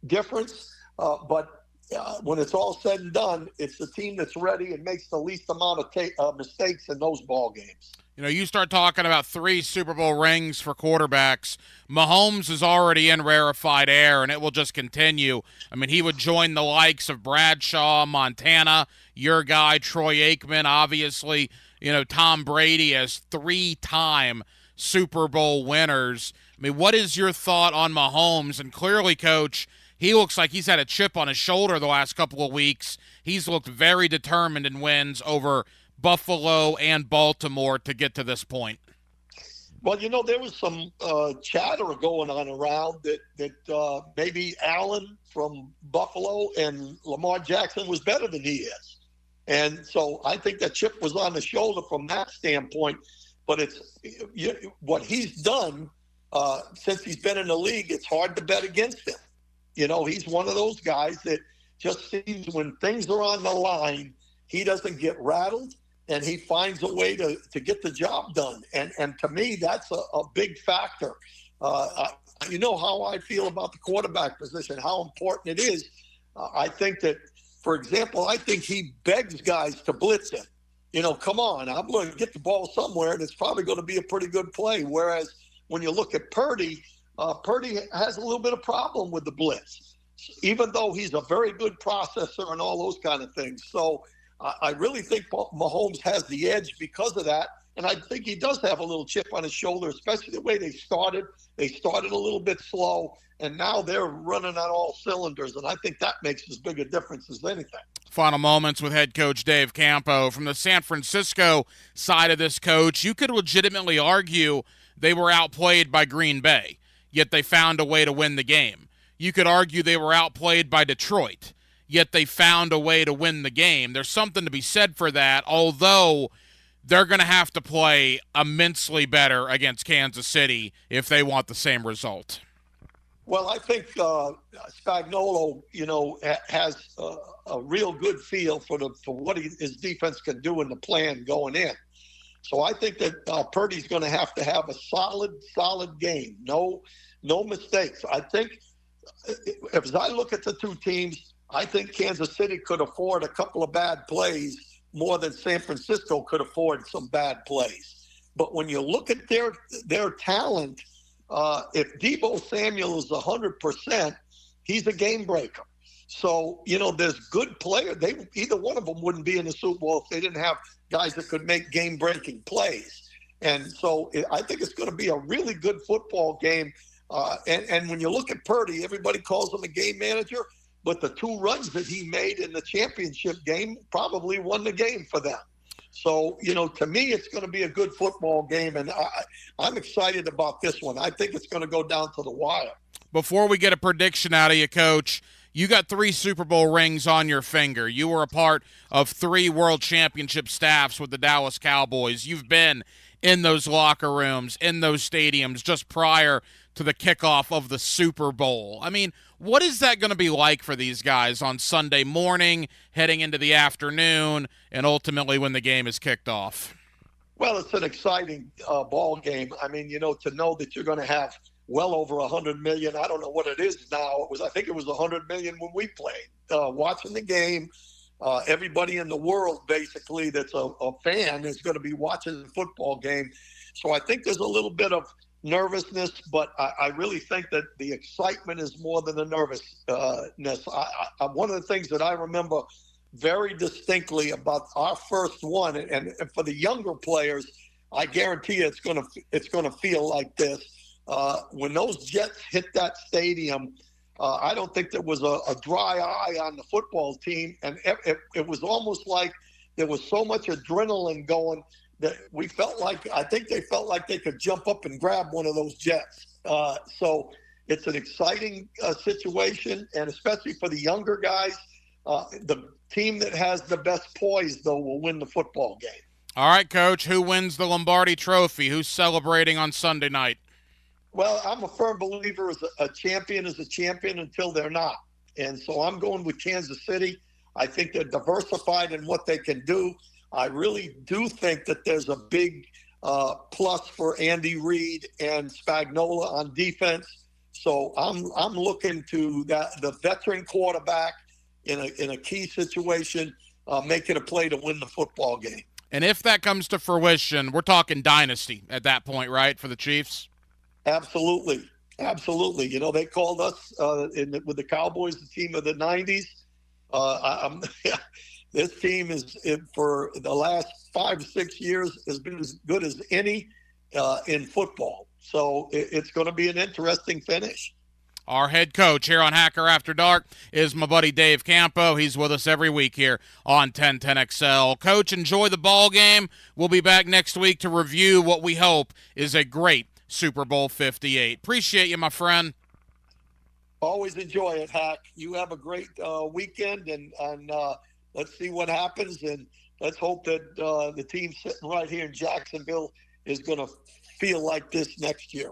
difference. But when it's all said and done, it's the team that's ready and makes the least amount of mistakes in those ball games. You start talking about 3 Super Bowl rings for quarterbacks. Mahomes is already in rarefied air, and it will just continue. I mean, he would join the likes of Bradshaw, Montana, your guy, Troy Aikman, obviously, Tom Brady as 3-time Super Bowl winners. I mean, what is your thought on Mahomes? And clearly, Coach, he looks like he's had a chip on his shoulder the last couple of weeks. He's looked very determined in wins over Buffalo and Baltimore to get to this point. Well, there was some chatter going on around that maybe Allen from Buffalo and Lamar Jackson was better than he is. And so I think that chip was on the shoulder from that standpoint. But it's what he's done since he's been in the league, it's hard to bet against him. He's one of those guys that just seems when things are on the line, he doesn't get rattled. And he finds a way to get the job done. And to me, that's a big factor. You know how I feel about the quarterback position, how important it is. I think that, for example, I think he begs guys to blitz him. Come on, I'm going to get the ball somewhere, and it's probably going to be a pretty good play. Whereas when you look at Purdy, Purdy has a little bit of problem with the blitz, even though he's a very good processor and all those kind of things. So I really think Mahomes has the edge because of that. And I think he does have a little chip on his shoulder, especially the way they started. They started a little bit slow, and now they're running on all cylinders. And I think that makes as big a difference as anything. Final moments with head coach Dave Campo. From the San Francisco side of this, coach, you could legitimately argue they were outplayed by Green Bay, yet they found a way to win the game. You could argue they were outplayed by Detroit, yet they found a way to win the game. There's something to be said for that, although they're going to have to play immensely better against Kansas City if they want the same result. Well, I think Spagnuolo, has a real good feel for what his defense can do in the plan going in. So I think that Purdy's going to have a solid game. No mistakes. I think as I look at the two teams, I think Kansas City could afford a couple of bad plays more than San Francisco could afford some bad plays. But when you look at their talent, if Deebo Samuel is 100%, he's a game breaker. So, there's good players. Either one of them wouldn't be in the Super Bowl if they didn't have guys that could make game-breaking plays. And so I think it's going to be a really good football game. And when you look at Purdy, everybody calls him a game manager. But the 2 runs that he made in the championship game probably won the game for them. So, to me, it's going to be a good football game, and I'm excited about this one. I think it's going to go down to the wire. Before we get a prediction out of you, Coach, you got 3 Super Bowl rings on your finger. You were a part of 3 World Championship staffs with the Dallas Cowboys. You've been in those locker rooms, in those stadiums just prior to the kickoff of the Super Bowl. I mean, what is that going to be like for these guys on Sunday morning, heading into the afternoon, and ultimately when the game is kicked off? Well, it's an exciting ball game. I mean, to know that you're going to have well over 100 million. I don't know what it is now. I think it was 100 million when we played. Watching the game, everybody in the world basically that's a fan is going to be watching the football game. So I think there's a little bit of nervousness, but I really think that the excitement is more than the nervousness. One of the things that I remember very distinctly about our first one, and for the younger players, I guarantee you it's going to feel like this. When those Jets hit that stadium, I don't think there was a dry eye on the football team, and it was almost like there was so much adrenaline going that I think they felt like they could jump up and grab one of those Jets. So it's an exciting situation, and especially for the younger guys, the team that has the best poise, though, will win the football game. All right, Coach, who wins the Lombardi Trophy? Who's celebrating on Sunday night? Well, I'm a firm believer a champion is a champion until they're not. And so I'm going with Kansas City. I think they're diversified in what they can do. I really do think that there's a big plus for Andy Reid and Spagnuolo on defense. So I'm looking to the veteran quarterback in a key situation, making a play to win the football game. And if that comes to fruition, we're talking dynasty at that point, right, for the Chiefs? Absolutely. They called us with the Cowboys the team of the 90s. This team is, for the last 5 or 6 years, has been as good as any. in football. So it's going to be an interesting finish. Our head coach here on Hacker After Dark is my buddy Dave Campo. He's with us every week here on 1010XL. Coach, enjoy the ball game. We'll be back next week to review what we hope is a great Super Bowl 58. Appreciate you, my friend. Always enjoy it, Hack. You have a great weekend, and let's see what happens, and let's hope that the team sitting right here in Jacksonville is going to feel like this next year.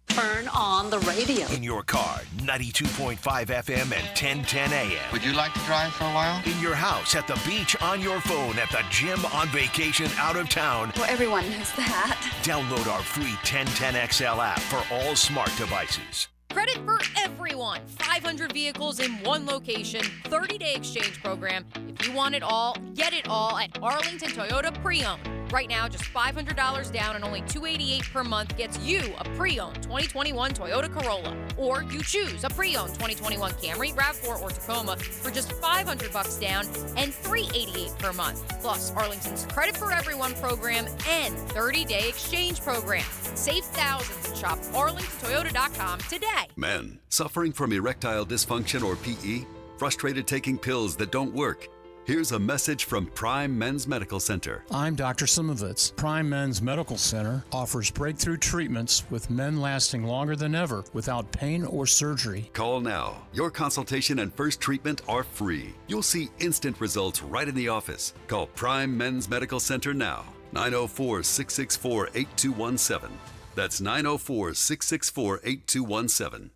Turn on the radio. In your car, 92.5 FM and 1010 AM. Would you like to drive for a while? In your house, at the beach, on your phone, at the gym, on vacation, out of town. Well, everyone knows that. Download our free 1010XL app for all smart devices. Credit for everyone. 500 vehicles in one location. 30-day exchange program. If you want it all, get it all at Arlington Toyota Pre-Owned. Right now, just $500 down and only $288 per month gets you a pre-owned 2021 Toyota Corolla. Or you choose a pre-owned 2021 Camry, RAV4, or Tacoma for just $500 down and $388 per month. Plus, Arlington's Credit for Everyone program and 30-day exchange program. Save thousands and shop arlingtontoyota.com today. Men, suffering from erectile dysfunction or PE? Frustrated taking pills that don't work? Here's a message from Prime Men's Medical Center. I'm Dr. Simovitz. Prime Men's Medical Center offers breakthrough treatments with men lasting longer than ever without pain or surgery. Call now. Your consultation and first treatment are free. You'll see instant results right in the office. Call Prime Men's Medical Center now. 904-664-8217. That's 904-664-8217.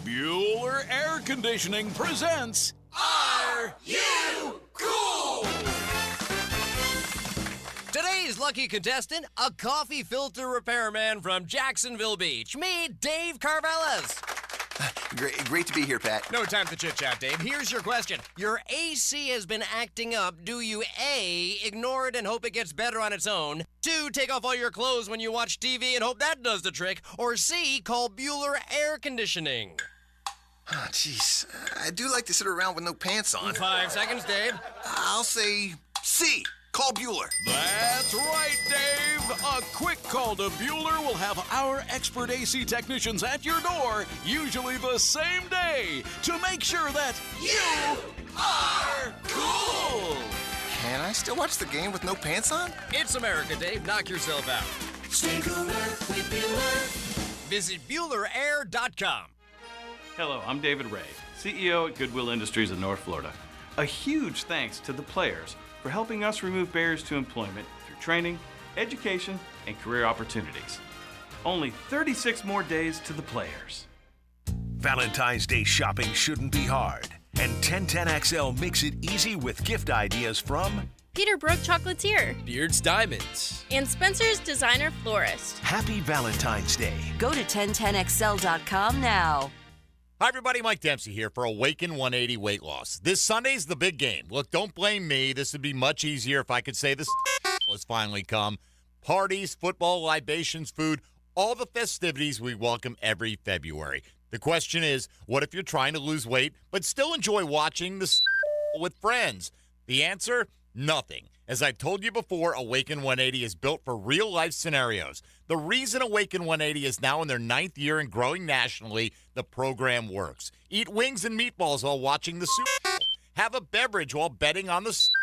Bueller Air Conditioning presents Are You Cool? Today's lucky contestant, a coffee filter repairman from Jacksonville Beach. Meet Dave Carvelis. Great to be here, Pat. No time for chit-chat, Dave. Here's your question. Your AC has been acting up. Do you A, ignore it and hope it gets better on its own? 2, take off all your clothes when you watch TV and hope that does the trick? Or C, call Bueller Air Conditioning? Oh, jeez. I do like to sit around with no pants on. 5 seconds, Dave. I'll say C. Call Bueller. That's right, Dave. A quick call to Bueller will have our expert AC technicians at your door, usually the same day, to make sure that you are cool. Can I still watch the game with no pants on? It's America, Dave. Knock yourself out. Stay cooler with Bueller. Visit BuellerAir.com. Hello, I'm David Ray, CEO at Goodwill Industries of North Florida. A huge thanks to the players for helping us remove barriers to employment through training, education, and career opportunities. Only 36 more days to the players. Valentine's Day shopping shouldn't be hard, and 1010XL makes it easy with gift ideas from Peterbrook Chocolatier, Beard's Diamonds, and Spencer's Designer Florist. Happy Valentine's Day. Go to 1010XL.com now. Hi, everybody. Mike Dempsey here for Awaken 180 Weight Loss. This Sunday's the big game. Look, don't blame me. This would be much easier if I could say this has finally come. Parties, football, libations, food, all the festivities we welcome every February. The question is, what if you're trying to lose weight but still enjoy watching the with friends? The answer? Nothing. As I've told you before, Awaken 180 is built for real-life scenarios. The reason Awaken 180 is now in their 9th year and growing nationally, the program works. Eat wings and meatballs while watching the Super Bowl. Have a beverage while betting on the Super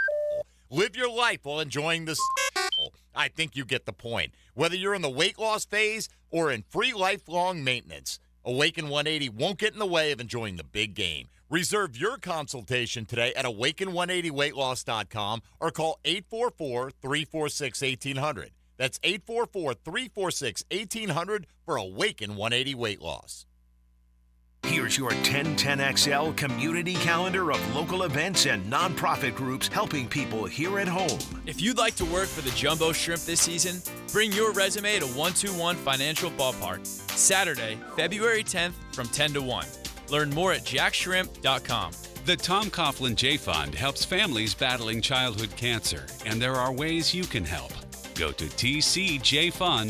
Bowl. Live your life while enjoying the Super Bowl. I think you get the point. Whether you're in the weight loss phase or in free lifelong maintenance, Awaken 180 won't get in the way of enjoying the big game. Reserve your consultation today at awaken180weightloss.com or call 844-346-1800. That's 844-346-1800 for Awaken 180 Weight Loss. Here's your 1010XL community calendar of local events and nonprofit groups helping people here at home. If you'd like to work for the Jumbo Shrimp this season, bring your resume to 121 Financial Ballpark, Saturday, February 10th from 10 to 1. Learn more at jackshrimp.com. The Tom Coughlin J Fund helps families battling childhood cancer, and there are ways you can help. Go to tcjfund.org.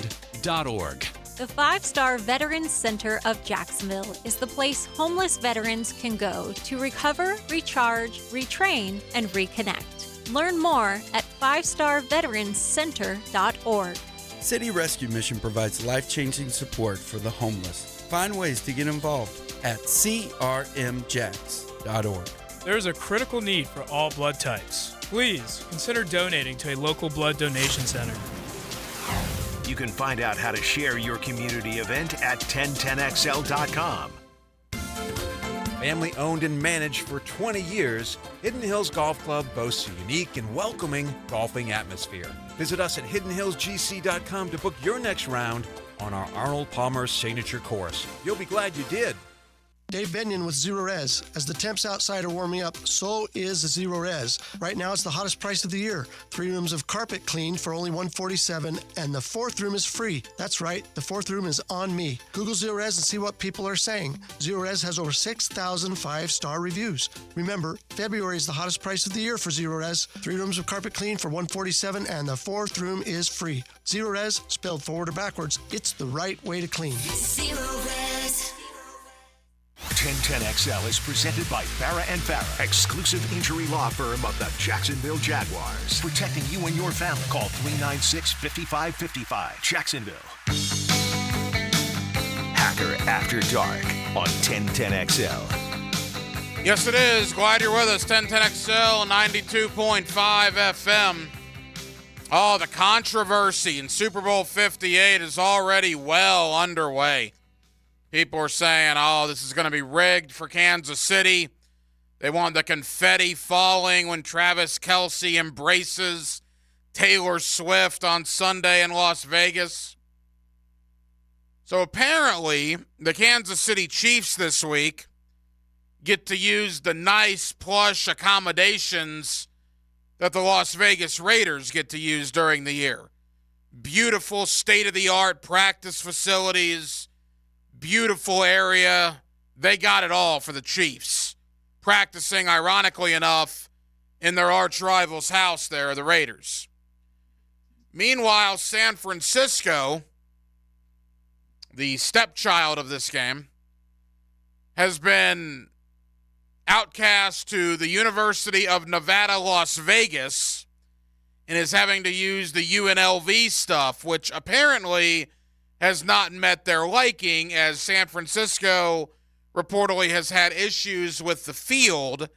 The 5-Star Veterans Center of Jacksonville is the place homeless veterans can go to recover, recharge, retrain, and reconnect. Learn more at 5starveteranscenter.org. City Rescue Mission provides life-changing support for the homeless. Find ways to get involved at crmjax.org. There is a critical need for all blood types. Please consider donating to a local blood donation center. You can find out how to share your community event at 1010xl.com. Family owned and managed for 20 years, Hidden Hills Golf Club boasts a unique and welcoming golfing atmosphere. Visit us at hiddenhillsgc.com to book your next round on our Arnold Palmer signature course. You'll be glad you did. Dave Benyon with Zero Res. As the temps outside are warming up, so is Zero Res. Right now, it's the hottest price of the year. 3 rooms of carpet cleaned for only $147, and the 4th room is free. That's right, the 4th room is on me. Google Zero Res and see what people are saying. Zero Res has over 6,000 5-star reviews. Remember, February is the hottest price of the year for Zero Res. 3 rooms of carpet cleaned for $147, and the 4th room is free. Zero Res, spelled forward or backwards, it's the right way to clean. Zero Res. 1010XL is presented by Farah and Farah, exclusive injury law firm of the Jacksonville Jaguars. Protecting you and your family. Call 396-5555. Jacksonville. Hacker After Dark on 1010XL. Yes, it is. Glad you're with us. 1010XL, 92.5 FM. Oh, the controversy in Super Bowl 58 is already well underway. People are saying, oh, this is going to be rigged for Kansas City. They want the confetti falling when Travis Kelce embraces Taylor Swift on Sunday in Las Vegas. So apparently, the Kansas City Chiefs this week get to use the nice plush accommodations that the Las Vegas Raiders get to use during the year. Beautiful state-of-the-art practice facilities, beautiful area. They got it all for the Chiefs. Practicing, ironically enough, in their arch rival's house there, the Raiders. Meanwhile, San Francisco, the stepchild of this game, has been outcast to the University of Nevada, Las Vegas, and is having to use the UNLV stuff, which apparently has not met their liking, as San Francisco reportedly has had issues with the field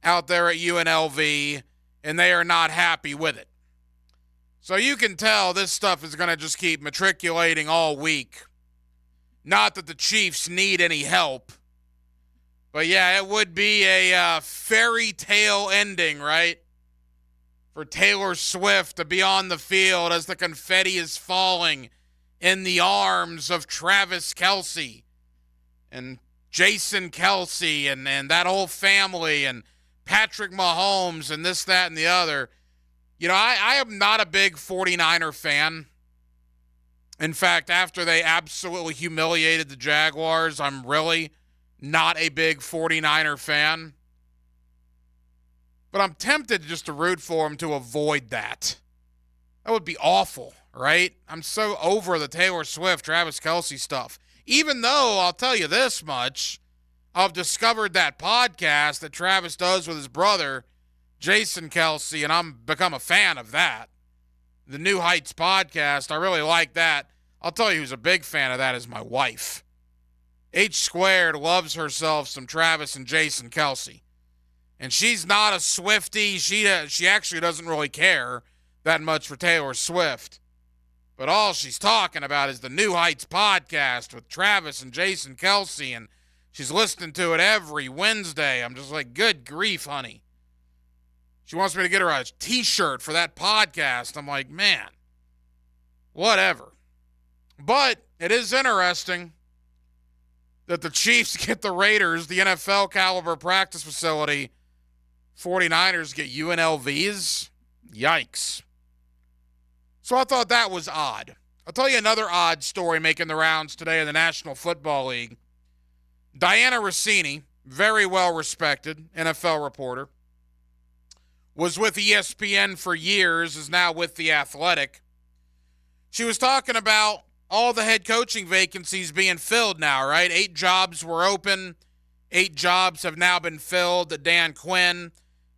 out there at UNLV, and they are not happy with it. So you can tell this stuff is going to just keep matriculating all week. Not that the Chiefs need any help, but yeah, it would be a fairy tale ending, right? For Taylor Swift to be on the field as the confetti is falling in the arms of Travis Kelce and Jason Kelce and that whole family and Patrick Mahomes and this, that, and the other. You know, I am not a big 49er fan. In fact, after they absolutely humiliated the Jaguars, I'm really not a big 49er fan. But I'm tempted just to root for them to avoid that. That would be awful, right? I'm so over the Taylor Swift, Travis Kelce stuff. Even though, I'll tell you this much, I've discovered that podcast that Travis does with his brother, Jason Kelce, and I'm become a fan of that. The New Heights podcast, I really like that. I'll tell you who's a big fan of that is my wife. H Squared loves herself some Travis and Jason Kelce. And she's not a Swiftie. She actually doesn't really care that much for Taylor Swift. But all she's talking about is the New Heights podcast with Travis and Jason Kelce, and she's listening to it every Wednesday. I'm just like, good grief, honey. She wants me to get her a T-shirt for that podcast. I'm like, man, whatever. But it is interesting that the Chiefs get the Raiders, the NFL caliber practice facility. 49ers get UNLVs. Yikes. So I thought that was odd. I'll tell you another odd story making the rounds today in the National Football League. Diana Rossini, very well-respected NFL reporter, was with ESPN for years, is now with The Athletic. She was talking about all the head coaching vacancies being filled now, right? 8 jobs were open. 8 jobs have now been filled. Dan Quinn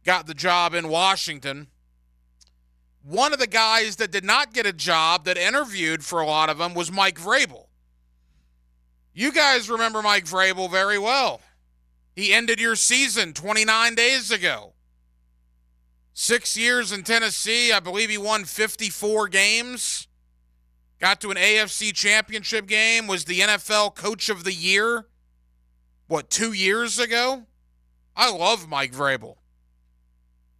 got the job in Washington. One of the guys that did not get a job that interviewed for a lot of them was Mike Vrabel. You guys remember Mike Vrabel very well. He ended your season 29 days ago. 6 years in Tennessee. I believe he won 54 games. Got to an AFC championship game. Was the NFL Coach of the Year, 2 years ago? I love Mike Vrabel.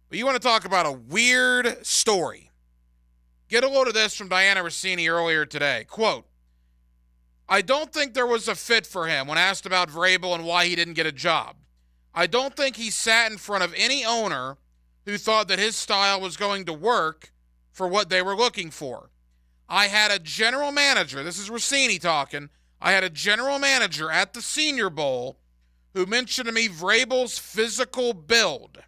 But you want to talk about a weird story. Get a load of this from Diana Rossini earlier today. Quote, I don't think there was a fit for him when asked about Vrabel and why he didn't get a job. I don't think he sat in front of any owner who thought that his style was going to work for what they were looking for. I had a general manager, this is Rossini talking, I had a general manager at the Senior Bowl who mentioned to me Vrabel's physical build,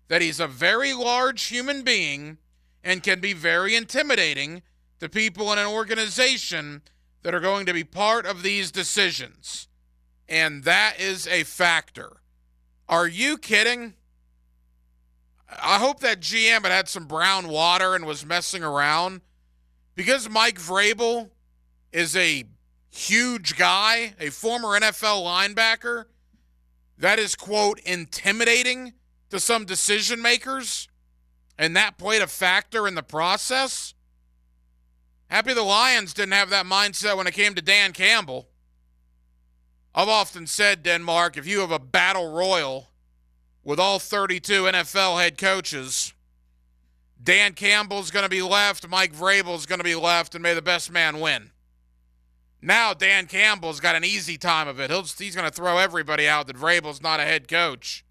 that he's a very large human being and can be very intimidating to people in an organization that are going to be part of these decisions. And that is a factor. Are you kidding? I hope that GM had some brown water and was messing around. Because Mike Vrabel is a huge guy, a former NFL linebacker, that is, quote, intimidating to some decision makers, and that played a factor in the process. Happy the Lions didn't have that mindset when it came to Dan Campbell. I've often said, Denmark, if you have a battle royal with all 32 NFL head coaches, Dan Campbell's going to be left, Mike Vrabel's going to be left, and may the best man win. Now Dan Campbell's got an easy time of it. He's going to throw everybody out that Vrabel's not a head coach.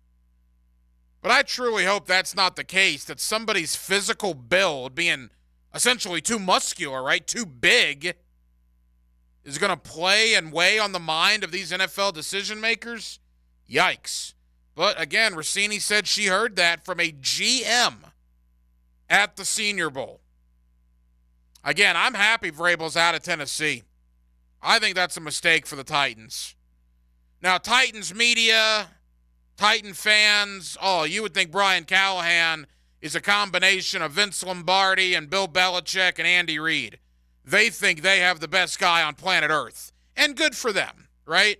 But I truly hope that's not the case, that somebody's physical build, being essentially too muscular, right, too big, is going to play and weigh on the mind of these NFL decision makers. Yikes. But again, Rossini said she heard that from a GM at the Senior Bowl. Again, I'm happy Vrabel's out of Tennessee. I think that's a mistake for the Titans. Now, Titans media, Titan fans, you would think Brian Callahan is a combination of Vince Lombardi and Bill Belichick and Andy Reid. They think they have the best guy on planet Earth. And good for them, right?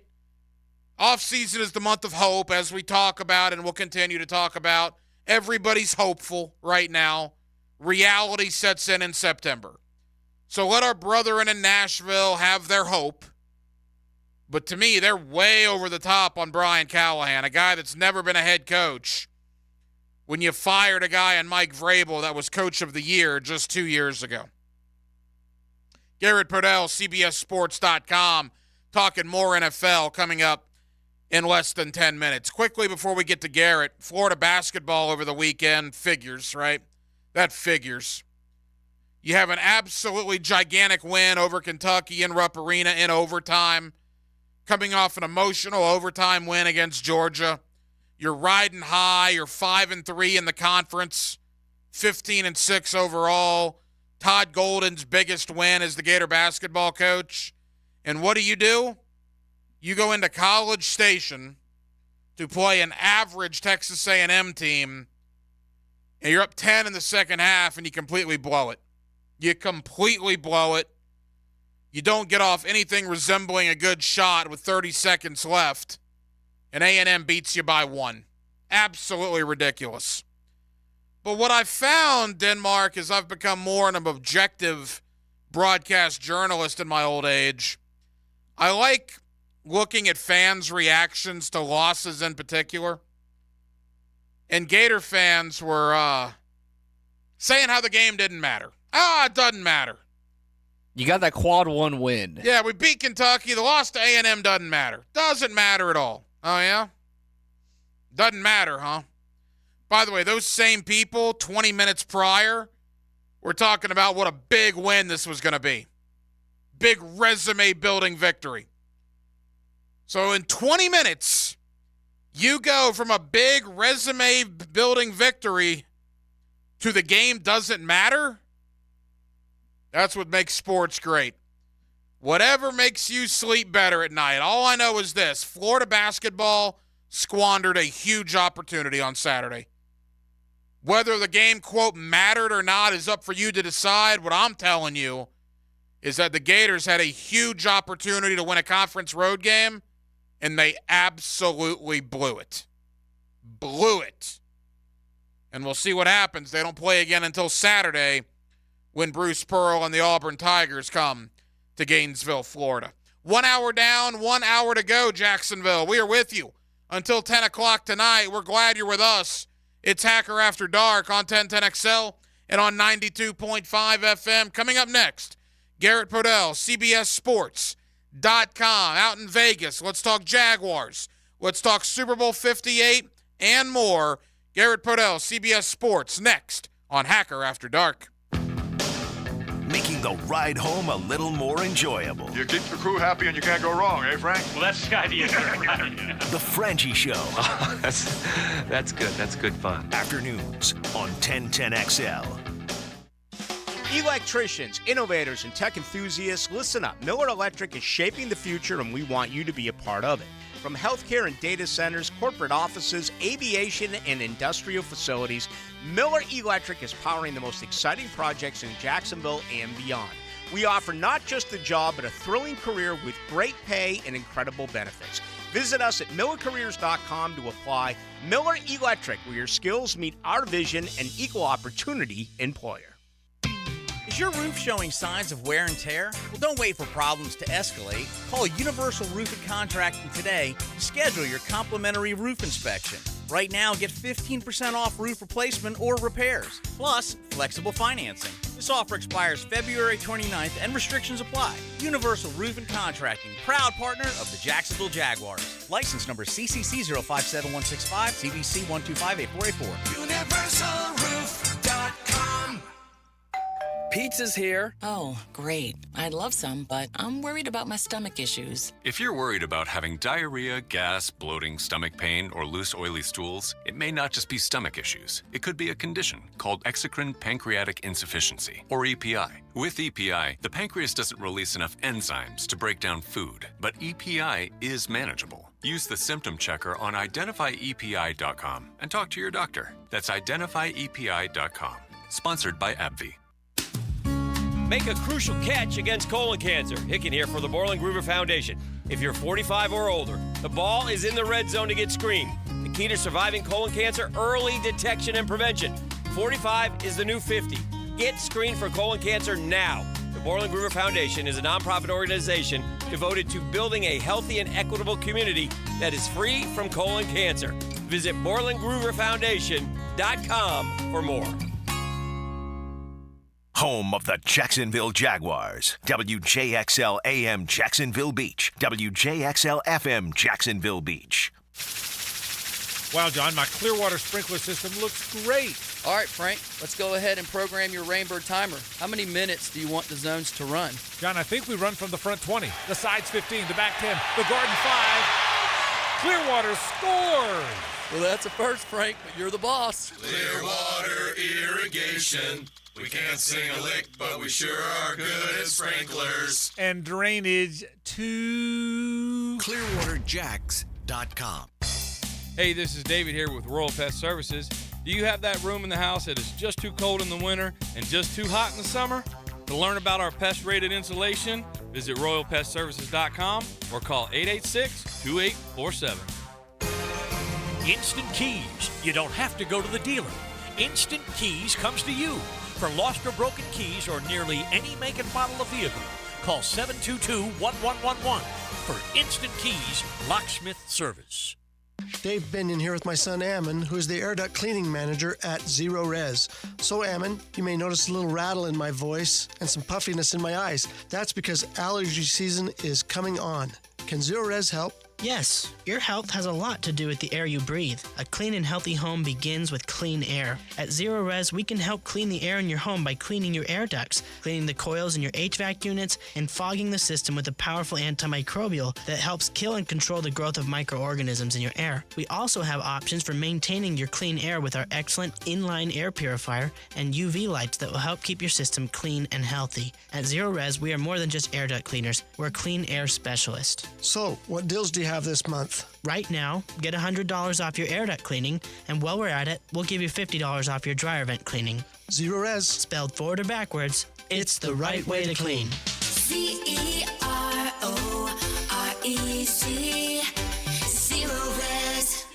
Off-season is the month of hope, as we talk about and will continue to talk about. Everybody's hopeful right now. Reality sets in September. So let our brethren in Nashville have their hope. But to me, they're way over the top on Brian Callahan, a guy that's never been a head coach, when you fired a guy in Mike Vrabel that was coach of the year just 2 years ago. Garrett Purdell, CBSSports.com, talking more NFL coming up in less than 10 minutes. Quickly before we get to Garrett, Florida basketball over the weekend figures, right? That figures. You have an absolutely gigantic win over Kentucky in Rupp Arena in overtime, coming off an emotional overtime win against Georgia. You're riding high. You're 5-3 in the conference, 15-6 overall. Todd Golden's biggest win as the Gator basketball coach. And what do? You go into College Station to play an average Texas A&M team, and you're up 10 in the second half, and you completely blow it. You completely blow it. You don't get off anything resembling a good shot with 30 seconds left, and A&M beats you by 1. Absolutely ridiculous. But what I've found, Denmark, is I've become more an objective broadcast journalist in my old age. I like looking at fans' reactions to losses in particular. And Gator fans were saying how the game didn't matter. It doesn't matter. You got that quad 1 win. Yeah, we beat Kentucky. The loss to A&M doesn't matter. Doesn't matter at all. Oh, yeah? Doesn't matter, huh? By the way, those same people 20 minutes prior were talking about what a big win this was going to be. Big resume-building victory. So in 20 minutes, you go from a big resume-building victory to the game doesn't matter? That's what makes sports great. Whatever makes you sleep better at night. All I know is this. Florida basketball squandered a huge opportunity on Saturday. Whether the game, quote, mattered or not is up for you to decide. What I'm telling you is that the Gators had a huge opportunity to win a conference road game, and they absolutely blew it. Blew it. And we'll see what happens. They don't play again until Saturday when Bruce Pearl and the Auburn Tigers come to Gainesville, Florida. 1 hour down, 1 hour to go, Jacksonville. We are with you until 10 o'clock tonight. We're glad you're with us. It's Hacker After Dark on 1010XL and on 92.5 FM. Coming up next, Garrett Podell, CBSSports.com, out in Vegas. Let's talk Jaguars. Let's talk Super Bowl 58 and more. Garrett Podell, CBS Sports, next on Hacker After Dark. Making the ride home a little more enjoyable. You keep the crew happy and you can't go wrong, eh, Frank? Well, that's the idea, sir. The Frangie Show. Oh, that's good. That's good fun. Afternoons on 1010XL. Electricians, innovators, and tech enthusiasts, listen up. Miller Electric is shaping the future, and we want you to be a part of it. From healthcare and data centers, corporate offices, aviation, and industrial facilities, Miller Electric is powering the most exciting projects in Jacksonville and beyond. We offer not just a job, but a thrilling career with great pay and incredible benefits. Visit us at millercareers.com to apply. Miller Electric, where your skills meet our vision and equal opportunity employer. Is your roof showing signs of wear and tear? Well, don't wait for problems to escalate. Call Universal Roofing Contracting today to schedule your complimentary roof inspection. Right now, get 15% off roof replacement or repairs, plus flexible financing. This offer expires February 29th and restrictions apply. Universal Roofing Contracting, proud partner of the Jacksonville Jaguars. License number CCC 057165, CBC 1258484. UniversalRoof.com. Pizza's here. Oh, great. I'd love some, but I'm worried about my stomach issues. If you're worried about having diarrhea, gas, bloating, stomach pain, or loose, oily stools, it may not just be stomach issues. It could be a condition called exocrine pancreatic insufficiency, or EPI. With EPI, the pancreas doesn't release enough enzymes to break down food, but EPI is manageable. Use the symptom checker on identifyepi.com and talk to your doctor. That's identifyepi.com. Sponsored by AbbVie. Make a crucial catch against colon cancer. Hicken here for the Borland Groover Foundation. If you're 45 or older, the ball is in the red zone to get screened. The key to surviving colon cancer, early detection and prevention. 45 is the new 50. Get screened for colon cancer now. The Borland Groover Foundation is a nonprofit organization devoted to building a healthy and equitable community that is free from colon cancer. Visit BorlandGrooverFoundation.com for more. Home of the Jacksonville Jaguars. WJXL AM Jacksonville Beach. WJXL FM Jacksonville Beach. Wow, John, my Clearwater sprinkler system looks great. All right, Frank, let's go ahead and program your Rainbird timer. How many minutes do you want the zones to run? John, I think we run from the front 20, the sides 15, the back 10, the garden 5. Clearwater scores! Well, that's a first, Frank, but you're the boss. Clearwater Irrigation. We can't sing a lick, but we sure are good at sprinklers. And drainage to ClearwaterJacks.com. Hey, this is David here with Royal Pest Services. Do you have that room in the house that is just too cold in the winter and just too hot in the summer? To learn about our pest-rated insulation, visit RoyalPestServices.com or call 886-2847. Instant Keys. You don't have to go to the dealer. Instant Keys comes to you. For lost or broken keys or nearly any make and model of vehicle, call 722-1111 for Instant Keys Locksmith Service. Dave Binion here with my son Ammon, who is the air duct cleaning manager at Zero Res. So Ammon, you may notice a little rattle in my voice and some puffiness in my eyes. That's because allergy season is coming on. Can Zero Res help? Yes, your health has a lot to do with the air you breathe. A clean and healthy home begins with clean air. At Zero Res, we can help clean the air in your home by cleaning your air ducts, cleaning the coils in your HVAC units, and fogging the system with a powerful antimicrobial that helps kill and control the growth of microorganisms in your air. We also have options for maintaining your clean air with our excellent inline air purifier and UV lights that will help keep your system clean and healthy. At Zero Res, we are more than just air duct cleaners. We're a clean air specialist. So, what deals do you you have this month? Right now, get $100 off your air duct cleaning, and while we're at it, we'll give you $50 off your dryer vent cleaning. Zero Res. Spelled forward or backwards, it's the right way to clean. CEROREC. Zero Res.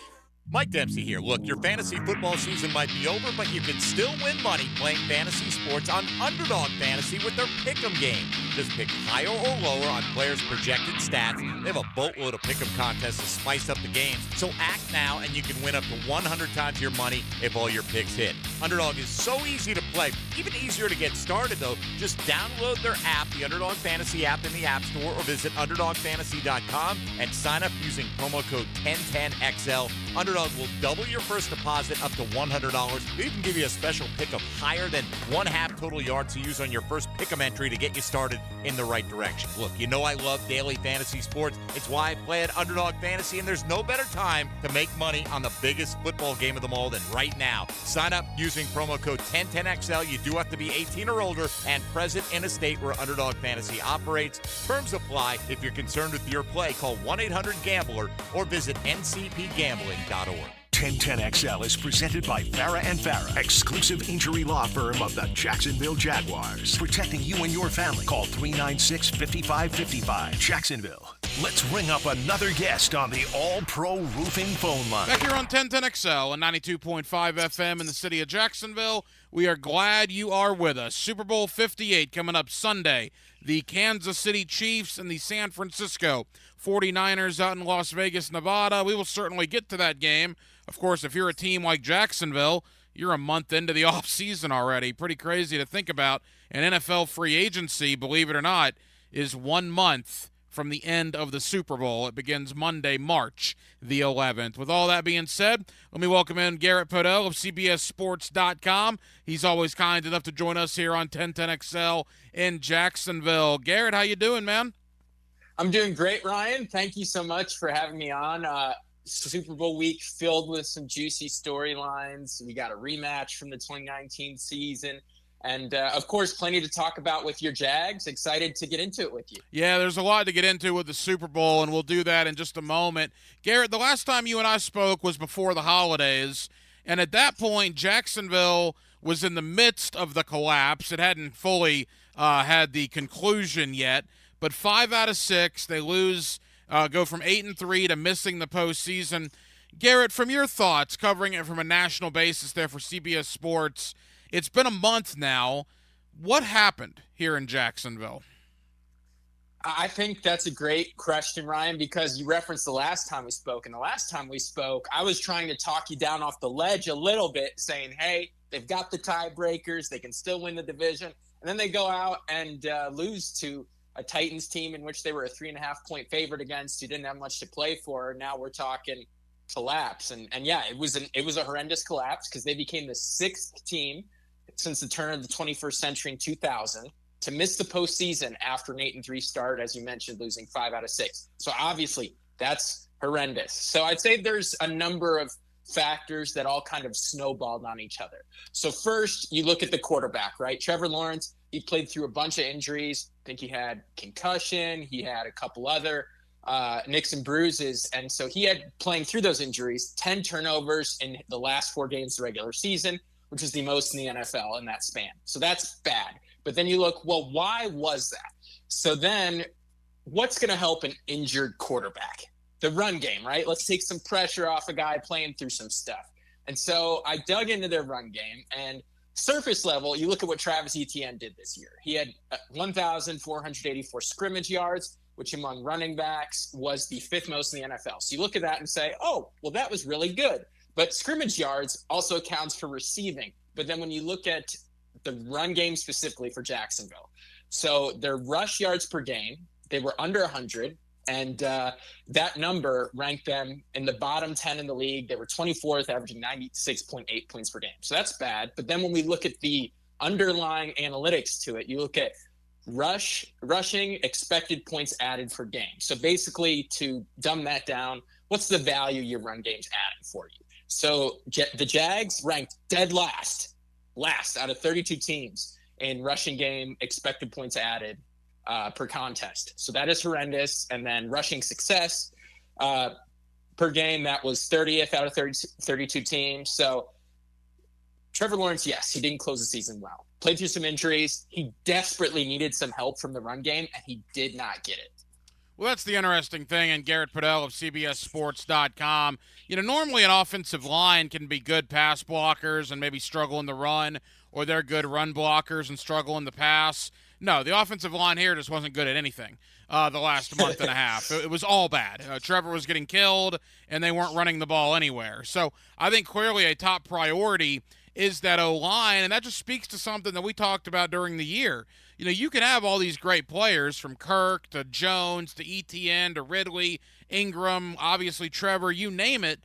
Mike Dempsey here. Look, your fantasy football season might be over, but you can still win money playing fantasy sports on Underdog Fantasy with their Pick'em game. Just pick higher or lower on players' projected stats. They have a boatload of Pick'em contests to spice up the games. So act now, and you can win up to 100 times your money if all your picks hit. Underdog is so easy to play, even easier to get started, though. Just download their app, the Underdog Fantasy app in the App Store, or visit UnderdogFantasy.com and sign up using promo code 1010XL. Underdog will double your first deposit up to $100. They even give you a special pickup higher than 1/2 total yards to use on your first pick'em entry to get you started in the right direction. Look, you know I love daily fantasy sports. It's why I play at Underdog Fantasy, and there's no better time to make money on the biggest football game of them all than right now. Sign up using promo code 1010XL. You do have to be 18 or older and present in a state where Underdog Fantasy operates. Terms apply. If you're concerned with your play, call 1-800-GAMBLER or visit ncpgambling.org. 1010XL is presented by Farah and Farah, exclusive injury law firm of the Jacksonville Jaguars. Protecting you and your family. Call 396-5555. Jacksonville. Let's ring up another guest on the All-Pro Roofing phone line. Back here on 1010XL and 92.5 FM in the city of Jacksonville. We are glad you are with us. Super Bowl 58 coming up Sunday. The Kansas City Chiefs and the San Francisco 49ers out in Las Vegas, Nevada. We will certainly get to that game. Of course, if you're a team like Jacksonville, you're a month into the offseason already. Pretty crazy to think about. And NFL free agency, believe it or not, is 1 month from the end of the Super Bowl. It begins Monday, March the 11th. With all that being said, let me welcome in Garrett Podell of CBSSports.com. He's always kind enough to join us here on 1010XL in Jacksonville. Garrett, how you doing, man? I'm doing great, Ryan. Thank you so much for having me on. Super Bowl week filled with some juicy storylines. We got a rematch from the 2019 season. And, of course, plenty to talk about with your Jags. Excited to get into it with you. Yeah, there's a lot to get into with the Super Bowl, and we'll do that in just a moment. Garrett, the last time you and I spoke was before the holidays, and at that point, Jacksonville was in the midst of the collapse. It hadn't fully had the conclusion yet, but 5 out of 6, they lose, go from 8-3 to missing the postseason. Garrett, from your thoughts, covering it from a national basis there for CBS Sports, it's been a month now. What happened here in Jacksonville? I think that's a great question, Ryan, because you referenced the last time we spoke. And the last time we spoke, I was trying to talk you down off the ledge a little bit, saying, hey, they've got the tiebreakers. They can still win the division. And then they go out and lose to a Titans team in which they were a 3.5-point favorite against, who didn't have much to play for. Now we're talking collapse. And yeah, it was a horrendous collapse because they became the 6th team since the turn of the 21st century in 2000 to miss the postseason after an 8-3 start, as you mentioned, losing 5 out of 6. So obviously that's horrendous. So I'd say there's a number of factors that all kind of snowballed on each other. So first, you look at the quarterback, right? Trevor Lawrence, he played through a bunch of injuries. I think he had concussion. He had a couple other nicks and bruises. And so he had, playing through those injuries, 10 turnovers in the last 4 games of the regular season, which is the most in the NFL in that span. So that's bad. But then you look, well, why was that? So then what's going to help an injured quarterback? The run game, right? Let's take some pressure off a guy playing through some stuff. And so I dug into their run game, and surface level, you look at what Travis Etienne did this year. He had 1,484 scrimmage yards, which among running backs was the 5th most in the NFL. So you look at that and say, oh, well, that was really good. But scrimmage yards also accounts for receiving. But then when you look at the run game specifically for Jacksonville, so their rush yards per game, they were under 100. And that number ranked them in the bottom 10 in the league. They were 24th, averaging 96.8 points per game. So that's bad. But then when we look at the underlying analytics to it, you look at rushing expected points added per game. So basically, to dumb that down, what's the value your run game's adding for you? So the Jags ranked dead last out of 32 teams in rushing game expected points added per contest. So that is horrendous. And then rushing success, per game. That was 30th out of 32 teams. So Trevor Lawrence, yes, he didn't close the season well. Played through some injuries. He desperately needed some help from the run game, and he did not get it. Well, that's the interesting thing, and Garrett Padell of CBSSports.com. Normally an offensive line can be good pass blockers and maybe struggle in the run, or they're good run blockers and struggle in the pass. No, the offensive line here just wasn't good at anything the last month and a half. It was all bad. Trevor was getting killed, and they weren't running the ball anywhere. So I think clearly a top priority is that O-line, and that just speaks to something that we talked about during the year. You can have all these great players from Kirk to Jones to Etienne to Ridley, Ingram, obviously Trevor, you name it,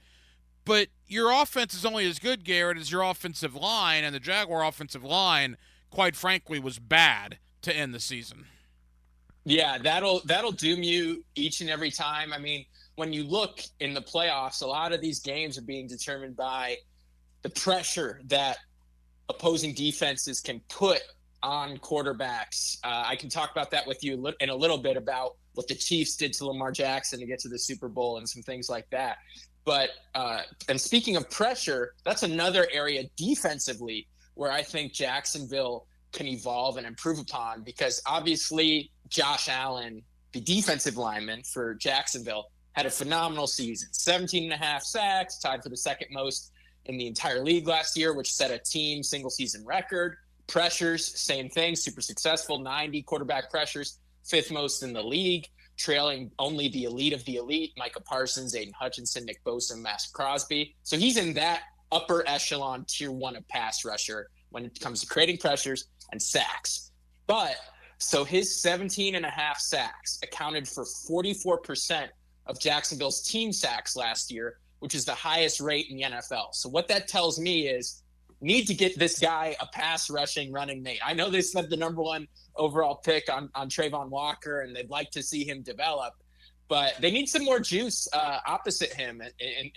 but your offense is only as good, Garrett, as your offensive line, and the Jaguar offensive line, quite frankly, was bad to end the season. Yeah, that'll doom you each and every time. I mean, when you look in the playoffs, a lot of these games are being determined by the pressure that opposing defenses can put on quarterbacks. I can talk about that with you in a little bit about what the Chiefs did to Lamar Jackson to get to the Super Bowl and some things like that. But and speaking of pressure, that's another area defensively where I think Jacksonville can evolve and improve upon, because obviously Josh Allen, the defensive lineman for Jacksonville, had a phenomenal season. 17.5 sacks, tied for the second most in the entire league last year, which set a team single-season record. Pressures, same thing, super successful, 90 quarterback pressures, fifth most in the league, trailing only the elite of the elite, Micah Parsons, Aiden Hutchinson, Nick Bosa, Max Crosby. So he's in that upper echelon tier 1 of pass rusher when it comes to creating pressures and sacks. But so his 17.5 sacks accounted for 44% of Jacksonville's team sacks last year, which is the highest rate in the NFL. So what that tells me is need to get this guy a pass rushing running mate. I know they spent the number 1 overall pick on Trayvon Walker, and they'd like to see him develop, but they need some more juice opposite him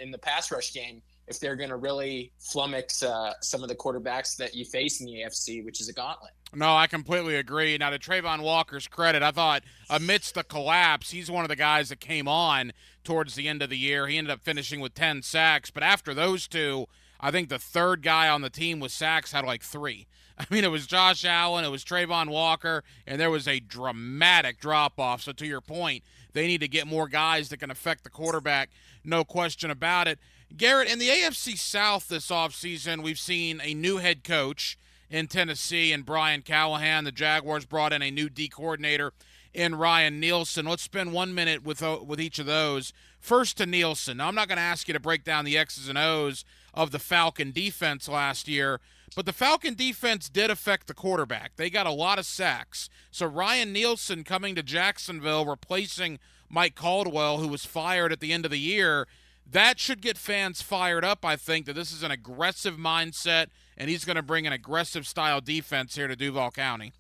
in the pass rush game if they're going to really flummox some of the quarterbacks that you face in the AFC, which is a gauntlet. No, I completely agree. Now, to Trayvon Walker's credit, I thought amidst the collapse, he's one of the guys that came on towards the end of the year. He ended up finishing with 10 sacks, but after those two, I think the third guy on the team with sacks had like 3. I mean, it was Josh Allen, it was Trayvon Walker, and there was a dramatic drop-off. So to your point, they need to get more guys that can affect the quarterback, no question about it. Garrett, in the AFC South this offseason, we've seen a new head coach in Tennessee and Brian Callahan. The Jaguars brought in a new D coordinator in Ryan Nielsen. Let's spend 1 minute with each of those. First to Nielsen. Now, I'm not going to ask you to break down the X's and O's of the Falcon defense last year, but the Falcon defense did affect the quarterback. They got a lot of sacks. So Ryan Nielsen coming to Jacksonville, replacing Mike Caldwell, who was fired at the end of the year, that should get fans fired up, I think, that this is an aggressive mindset, and he's going to bring an aggressive style defense here to Duval County.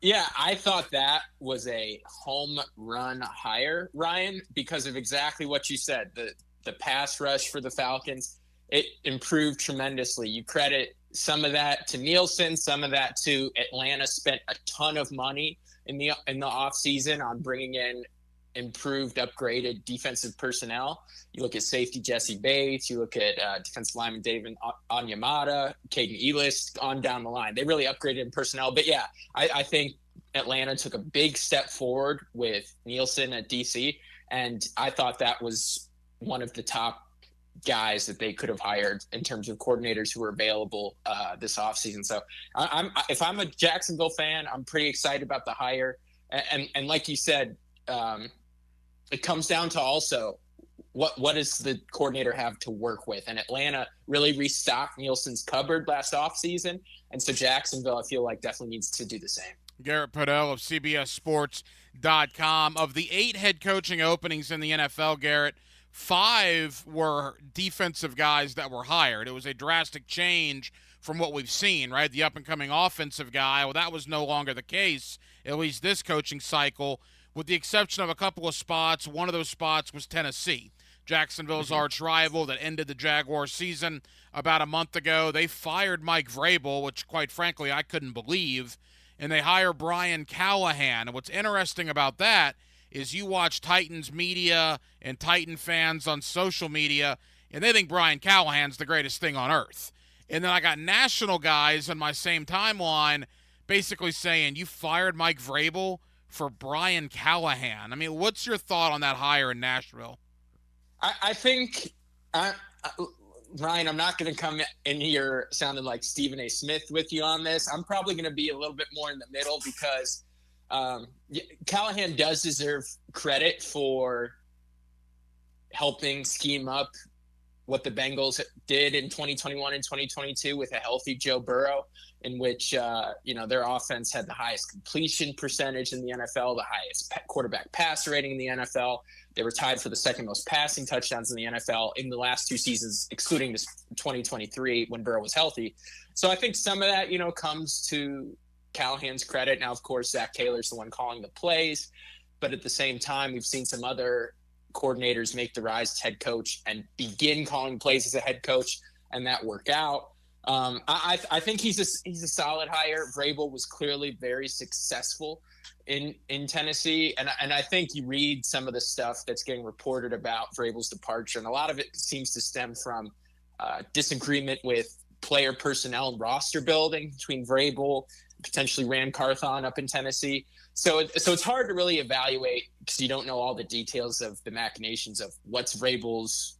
Yeah, I thought that was a home run hire, Ryan, because of exactly what you said. The pass rush for the Falcons, it improved tremendously. You credit some of that to Nielsen, some of that to Atlanta spent a ton of money in the offseason on bringing in improved, upgraded defensive personnel. You look at safety Jesse Bates, you look at defensive lineman David Onyemata, Caden Elis, on down the line. They really upgraded in personnel. But yeah, I think Atlanta took a big step forward with Nielsen at DC, and I thought that was one of the top guys that they could have hired in terms of coordinators who were available this offseason. So if I'm a Jacksonville fan, I'm pretty excited about the hire. And like you said, it comes down to also what does the coordinator have to work with? And Atlanta really restocked Nielsen's cupboard last offseason. And so Jacksonville, I feel like, definitely needs to do the same. Garrett Padell of CBSSports.com. Of the 8 head coaching openings in the NFL, Garrett, 5 were defensive guys that were hired. It was a drastic change from what we've seen, right? The up-and-coming offensive guy, well, that was no longer the case, at least this coaching cycle, with the exception of a couple of spots. One of those spots was Tennessee, Jacksonville's arch rival that ended the Jaguars season about a month ago. They fired Mike Vrabel, which, quite frankly, I couldn't believe, and they hire Brian Callahan. And what's interesting about that, is you watch Titans media and Titan fans on social media, and they think Brian Callahan's the greatest thing on earth. And then I got national guys on my same timeline basically saying, you fired Mike Vrabel for Brian Callahan. I mean, what's your thought on that hire in Nashville? I think, Ryan, I'm not going to come in here sounding like Stephen A. Smith with you on this. I'm probably going to be a little bit more in the middle because Callahan does deserve credit for helping scheme up what the Bengals did in 2021 and 2022 with a healthy Joe Burrow, in which, their offense had the highest completion percentage in the NFL, the highest quarterback pass rating in the NFL. They were tied for the second most passing touchdowns in the NFL in the last 2 seasons, excluding this 2023 when Burrow was healthy. So I think some of that, comes to Callahan's credit. Now, of course, Zach Taylor's the one calling the plays, but at the same time, we've seen some other coordinators make the rise to head coach and begin calling plays as a head coach, and that work out. I think he's a solid hire. Vrabel was clearly very successful in Tennessee, and I think you read some of the stuff that's getting reported about Vrabel's departure, and a lot of it seems to stem from disagreement with player personnel and roster building between Vrabel, potentially Ran Carthon up in Tennessee. So it's hard to really evaluate because you don't know all the details of the machinations of what's Vrabel's,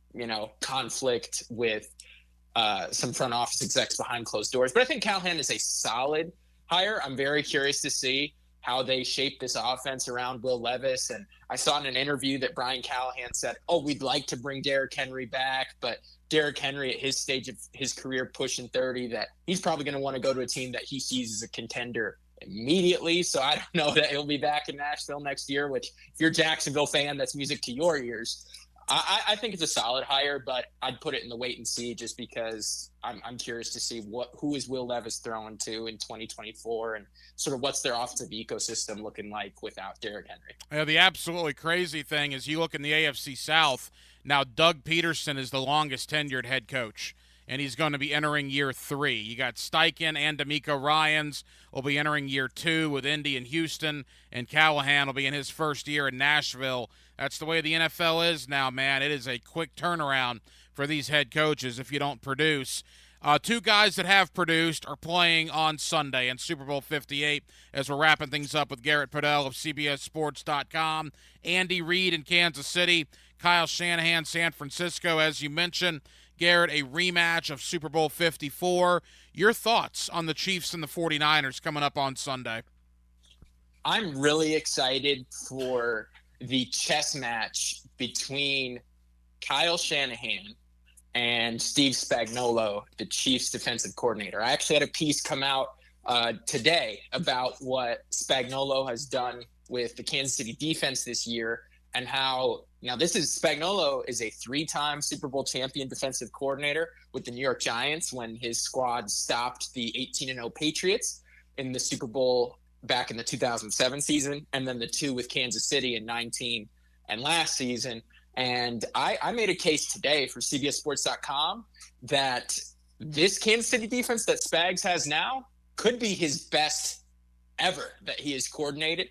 conflict with some front office execs behind closed doors. But I think Callahan is a solid hire. I'm very curious to see how they shape this offense around Will Levis. And I saw in an interview that Brian Callahan said, we'd like to bring Derrick Henry back, but Derrick Henry at his stage of his career pushing 30, that he's probably going to want to go to a team that he sees as a contender immediately. So I don't know that he'll be back in Nashville next year, which if you're a Jacksonville fan, that's music to your ears. I think it's a solid hire, but I'd put it in the wait and see just because I'm curious to see who is Will Levis throwing to in 2024 and sort of what's their offensive ecosystem looking like without Derrick Henry. Yeah, the absolutely crazy thing is you look in the AFC South, now Doug Peterson is the longest tenured head coach, and he's going to be entering year 3. You got Steichen and D'Amico Ryans will be entering year 2 with Indy and Houston, and Callahan will be in his first year in Nashville. That's the way the NFL is now, man. It is a quick turnaround for these head coaches if you don't produce. 2 guys that have produced are playing on Sunday in Super Bowl 58 as we're wrapping things up with Garrett Podell of CBSSports.com. Andy Reid in Kansas City, Kyle Shanahan, San Francisco, as you mentioned. Garrett, a rematch of Super Bowl 54. Your thoughts on the Chiefs and the 49ers coming up on Sunday? I'm really excited for the chess match between Kyle Shanahan and Steve Spagnuolo, the Chiefs defensive coordinator. I actually had a piece come out today about what Spagnuolo has done with the Kansas City defense this year and how Spagnuolo is a 3-time Super Bowl champion defensive coordinator with the New York Giants when his squad stopped the 18-0 Patriots in the Super Bowl back in the 2007 season, and then the 2 with Kansas City in 19 and last season. And I made a case today for CBSSports.com that this Kansas City defense that Spags has now could be his best ever that he has coordinated,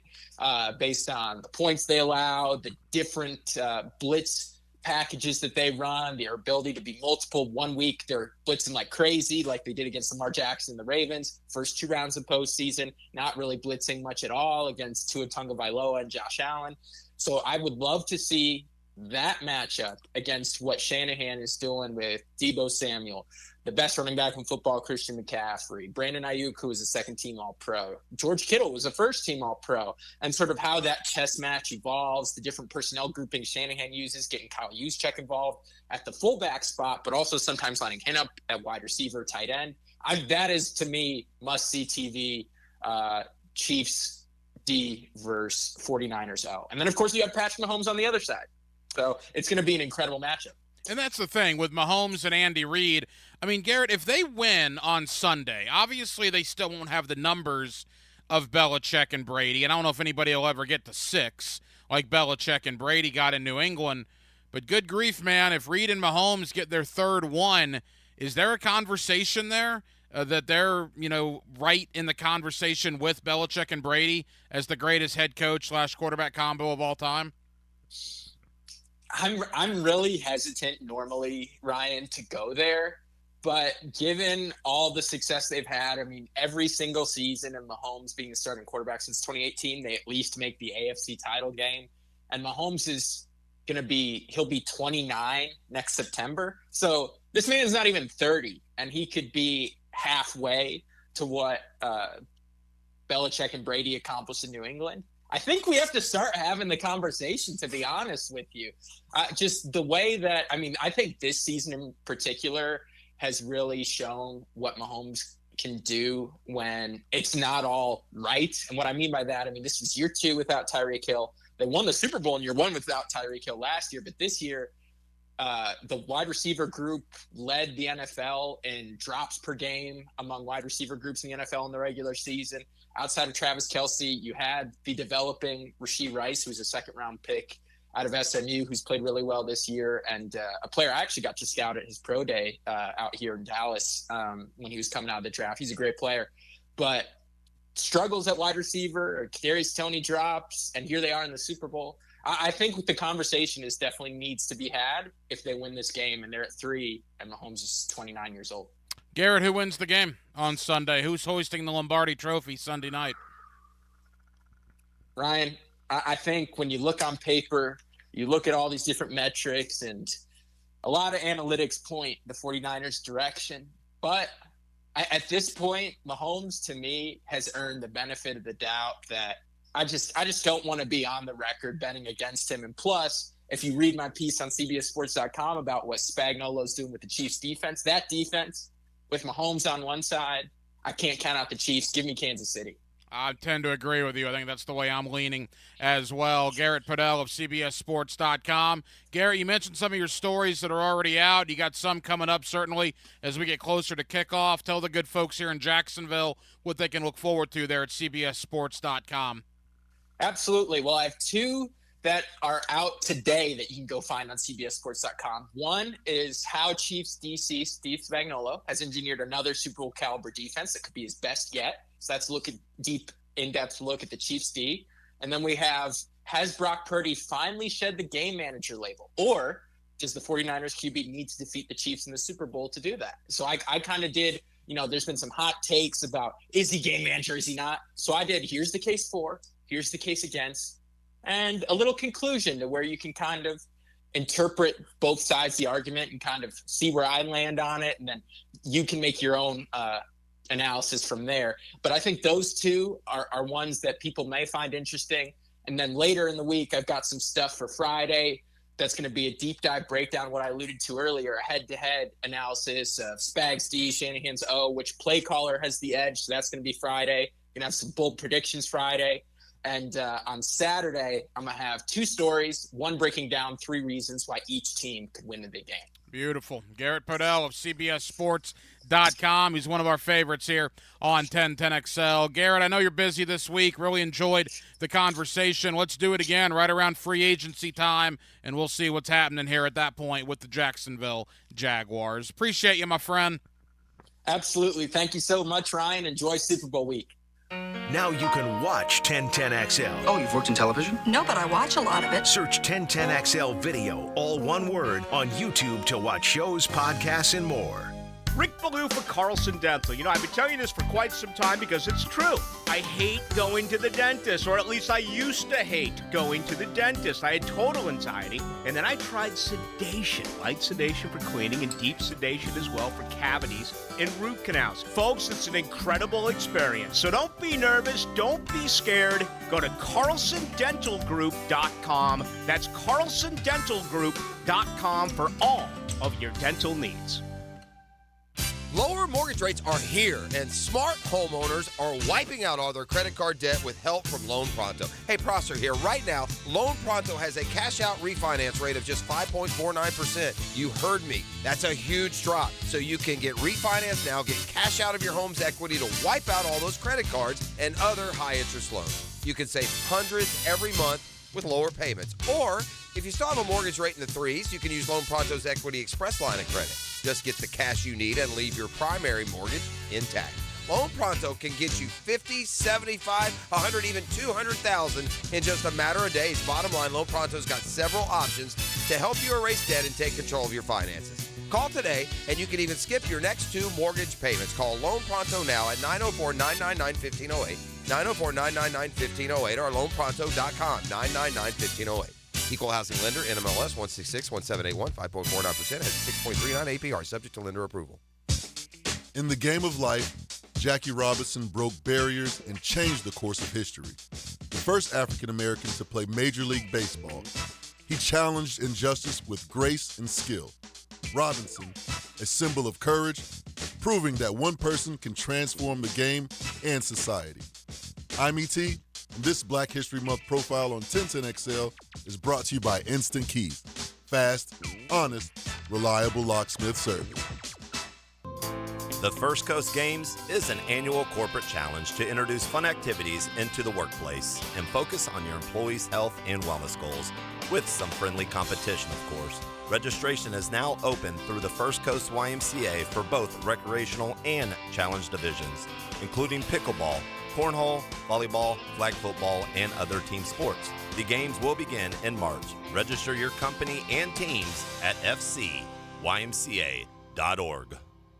based on the points they allow, the different blitz packages that they run, their ability to be multiple. 1 week they're blitzing like crazy, like they did against Lamar Jackson and the Ravens. First 2 rounds of postseason, not really blitzing much at all against Tua Tagovailoa and Josh Allen. So I would love to see that matchup against what Shanahan is doing with Deebo Samuel, the best running back in football, Christian McCaffrey, Brandon Ayuk, who was a second-team All-Pro, George Kittle was a first-team All-Pro, and sort of how that chess match evolves, the different personnel grouping Shanahan uses, getting Kyle Juszczyk involved at the fullback spot, but also sometimes lining him up at wide receiver, tight end. That is, to me, must-see TV, Chiefs D versus 49ers O. And then, of course, you have Patrick Mahomes on the other side. So it's going to be an incredible matchup. And that's the thing with Mahomes and Andy Reid. I mean, Garrett, if they win on Sunday, obviously they still won't have the numbers of Belichick and Brady. And I don't know if anybody will ever get to 6 like Belichick and Brady got in New England. But good grief, man, if Reid and Mahomes get their 3rd one, is there a conversation there that they're, right in the conversation with Belichick and Brady as the greatest head coach / quarterback combo of all time? I'm really hesitant normally, Ryan, to go there. But given all the success they've had, I mean, every single season and Mahomes being the starting quarterback since 2018, they at least make the AFC title game. And Mahomes is he'll be 29 next September. So this man is not even 30, and he could be halfway to what Belichick and Brady accomplished in New England. I think we have to start having the conversation, to be honest with you. Just the way that, I think this season in particular has really shown what Mahomes can do when it's not all right. And what I mean by that, this was year 2 without Tyreek Hill. They won the Super Bowl in year 1 without Tyreek Hill last year, but this year, the wide receiver group led the NFL in drops per game among wide receiver groups in the NFL in the regular season. Outside of Travis Kelce, you had the developing Rashee Rice, who's a second-round pick out of SMU, who's played really well this year, and a player I actually got to scout at his pro day out here in Dallas when he was coming out of the draft. He's a great player, but struggles at wide receiver, Kadarius Toney drops, and here they are in the Super Bowl. I think the conversation is definitely needs to be had if they win this game, and they're at 3, and Mahomes is 29 years old. Garrett, who wins the game on Sunday? Who's hoisting the Lombardi Trophy Sunday night? Ryan, I think when you look on paper, you look at all these different metrics, and a lot of analytics point the 49ers' direction. But at this point, Mahomes, to me, has earned the benefit of the doubt that I just don't want to be on the record betting against him. And plus, if you read my piece on CBSSports.com about what Spagnuolo's doing with the Chiefs' defense, that defense with Mahomes on one side, I can't count out the Chiefs. Give me Kansas City. I tend to agree with you. I think that's the way I'm leaning as well. Garrett Padell of CBSSports.com. Garrett, you mentioned some of your stories that are already out. You got some coming up, certainly, as we get closer to kickoff. Tell the good folks here in Jacksonville what they can look forward to there at CBSSports.com. Absolutely. Well, I have 2 that are out today that you can go find on CBSSports.com. One is how Chiefs DC Steve Spagnuolo has engineered another Super Bowl caliber defense that could be his best yet. So that's a deep, in-depth look at the Chiefs D. And then we have, has Brock Purdy finally shed the game manager label? Or does the 49ers QB need to defeat the Chiefs in the Super Bowl to do that? So I kind of did, there's been some hot takes about, is he game manager, is he not? So I did, here's the case for, here's the case against, and a little conclusion to where you can kind of interpret both sides of the argument and kind of see where I land on it. And then you can make your own analysis from there. But I think those 2 are ones that people may find interesting. And then later in the week, I've got some stuff for Friday that's going to be a deep dive breakdown, what I alluded to earlier, a head-to-head analysis of Spags D, Shanahan's O, which play caller has the edge. So that's going to be Friday. Going to have some bold predictions Friday. And on Saturday, I'm going to have 2 stories, one breaking down 3 reasons why each team could win the big game. Beautiful. Garrett Podell of CBSSports.com. He's one of our favorites here on 1010XL. Garrett, I know you're busy this week. Really enjoyed the conversation. Let's do it again right around free agency time, and we'll see what's happening here at that point with the Jacksonville Jaguars. Appreciate you, my friend. Absolutely. Thank you so much, Ryan. Enjoy Super Bowl week. Now you can watch 1010XL. Oh, you've worked in television? No, but I watch a lot of it. Search 1010XL Video, all one word, on YouTube to watch shows, podcasts, and more. Rick Ballou for Carlson Dental. I've been telling you this for quite some time because it's true. I hate going to the dentist, or at least I used to hate going to the dentist. I had total anxiety, and then I tried sedation, light sedation for cleaning and deep sedation as well for cavities and root canals. Folks, it's an incredible experience. So don't be nervous, don't be scared. Go to CarlsonDentalGroup.com. That's CarlsonDentalGroup.com for all of your dental needs. Lower mortgage rates are here, and smart homeowners are wiping out all their credit card debt with help from Loan Pronto. Hey, Prosser here. Right now, Loan Pronto has a cash-out refinance rate of just 5.49%. You heard me. That's a huge drop. So you can get refinanced now, get cash out of your home's equity to wipe out all those credit cards and other high-interest loans. You can save hundreds every month with lower payments. Or, if you still have a mortgage rate in the 3s, you can use Loan Pronto's Equity Express line of credit. Just get the cash you need and leave your primary mortgage intact. Loan Pronto can get you $50, $75, $100, even $200,000 in just a matter of days. Bottom line, Loan Pronto's got several options to help you erase debt and take control of your finances. Call today, and you can even skip your next 2 mortgage payments. Call Loan Pronto now at 904-999-1508, 904-999-1508, or loanpronto.com, 999-1508. Equal housing lender, NMLS 1661781, 5.49%, has 6.39 APR, subject to lender approval. In the game of life, Jackie Robinson broke barriers and changed the course of history. The first African American to play Major League Baseball, he challenged injustice with grace and skill. Robinson, a symbol of courage, proving that one person can transform the game and society. I'm E.T., and this Black History Month profile on 1010XL is brought to you by Instant Keys. Fast, honest, reliable locksmith service. The First Coast Games is an annual corporate challenge to introduce fun activities into the workplace and focus on your employees' health and wellness goals, with some friendly competition, of course. Registration is now open through the First Coast YMCA for both recreational and challenge divisions, including pickleball, cornhole, volleyball, flag football, and other team sports. The games will begin in March. Register your company and teams at fcymca.org.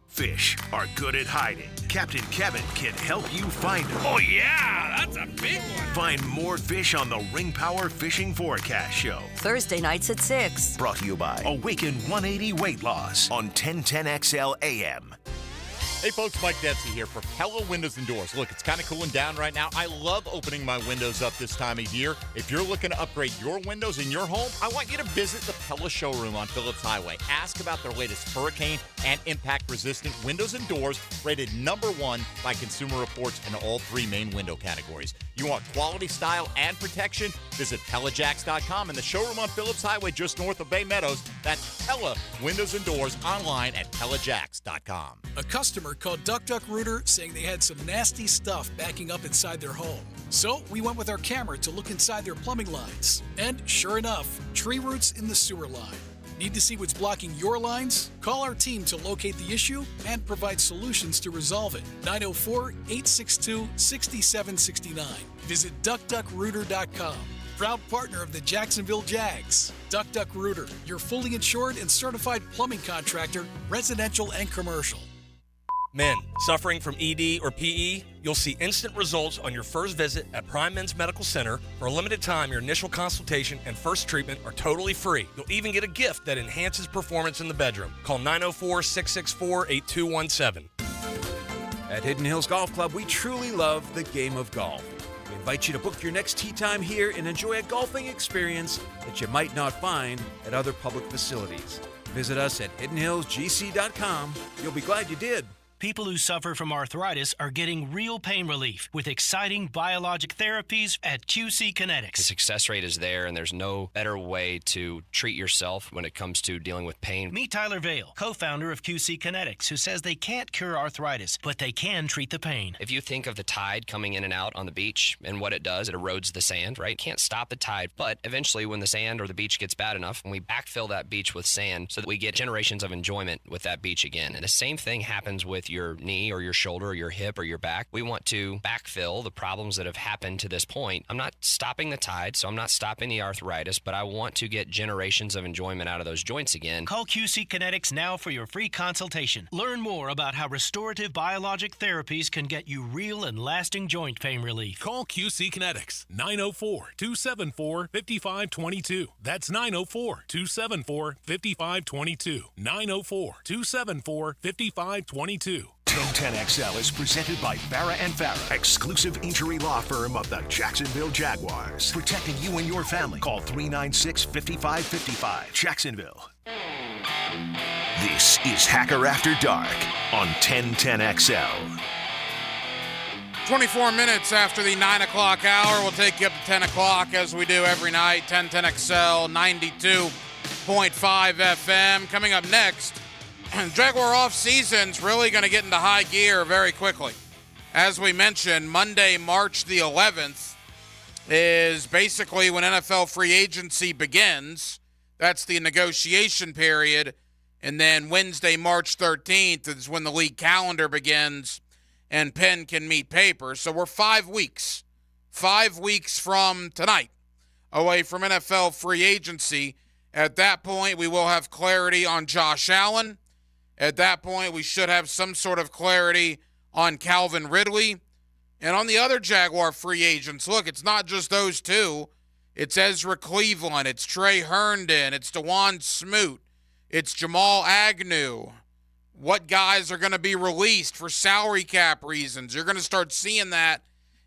Fish are good at hiding. Captain Kevin can help you find them. Oh yeah, that's a big one. Find more fish on the Ring Power Fishing Forecast Show. Thursday nights at 6. Brought to you by Awaken 180 Weight Loss on 1010XL AM. Hey folks, Mike Dempsey here for Pella Windows and Doors. Look, it's kind of cooling down right now. I love opening my windows up this time of year. If you're looking to upgrade your windows in your home, I want you to visit the Pella showroom on Phillips Highway. Ask about their latest hurricane and impact-resistant windows and doors, rated #1 by Consumer Reports in all 3 main window categories. You want quality, style, and protection? Visit PellaJacks.com and the showroom on Phillips Highway just north of Bay Meadows. That's Pella Windows and Doors, online at PellaJacks.com. A customer called Rooter saying they had some nasty stuff backing up inside their home. So we went with our camera to look inside their plumbing lines. And sure enough, tree roots in the sewer line. Need to see what's blocking your lines? Call our team to locate the issue and provide solutions to resolve it. 904-862-6769. Visit DuckDuckRooter.com. Proud partner of the Jacksonville Jags. Duck Rooter, your fully insured and certified plumbing contractor, residential and commercial. Men suffering from ED or PE, you'll see instant results on your first visit at Prime Men's Medical Center. For a limited time, your initial consultation and first treatment are totally free. You'll even get a gift that enhances performance in the bedroom. Call 904-664-8217. At Hidden Hills Golf Club, we truly love the game of golf. We invite you to book your next tee time here and enjoy a golfing experience that you might not find at other public facilities. Visit us at hiddenhillsgc.com. You'll be glad you did. People who suffer from arthritis are getting real pain relief with exciting biologic therapies at QC Kinetics. The success rate is there, and there's no better way to treat yourself when it comes to dealing with pain. Meet Tyler Vale, co-founder of QC Kinetics, who says they can't cure arthritis, but they can treat the pain. If you think of the tide coming in and out on the beach and what it does, it erodes the sand, right? Can't stop the tide, but eventually when the sand or the beach gets bad enough, we backfill that beach with sand so that we get generations of enjoyment with that beach again. And the same thing happens with your knee or your shoulder or your hip or your back. We want to backfill the problems that have happened to this point. I'm not stopping the tide, so I'm not stopping the arthritis, but I want to get generations of enjoyment out of those joints again. Call QC Kinetics now for your free consultation. Learn more about how restorative biologic therapies can get you real and lasting joint pain relief. Call QC Kinetics, 904-274-5522. That's 904-274-5522. 904-274-5522. 1010XL is presented by Farah and Farah, exclusive injury law firm of the Jacksonville Jaguars. Protecting you and your family. Call 396-5555. Jacksonville. This is Hacker After Dark on 1010XL. 24 minutes after the 9 o'clock hour. We'll take you up to 10 o'clock as we do every night. 1010XL, 92.5 FM. Coming up next, Jaguar off-season's really going to get into high gear very quickly. As we mentioned, Monday, March the 11th is basically when NFL free agency begins. That's the negotiation period. And then Wednesday, March 13th is when the league calendar begins and pen can meet paper. So we're 5 weeks from tonight away from NFL free agency. At that point, we will have clarity on Josh Allen. At that point, we should have some sort of clarity on Calvin Ridley. And on the other Jaguar free agents, look, it's not just those two. It's Ezra Cleveland. It's Trey Herndon. It's DeJuan Smoot. It's Jamal Agnew. What guys are going to be released for salary cap reasons? You're going to start seeing that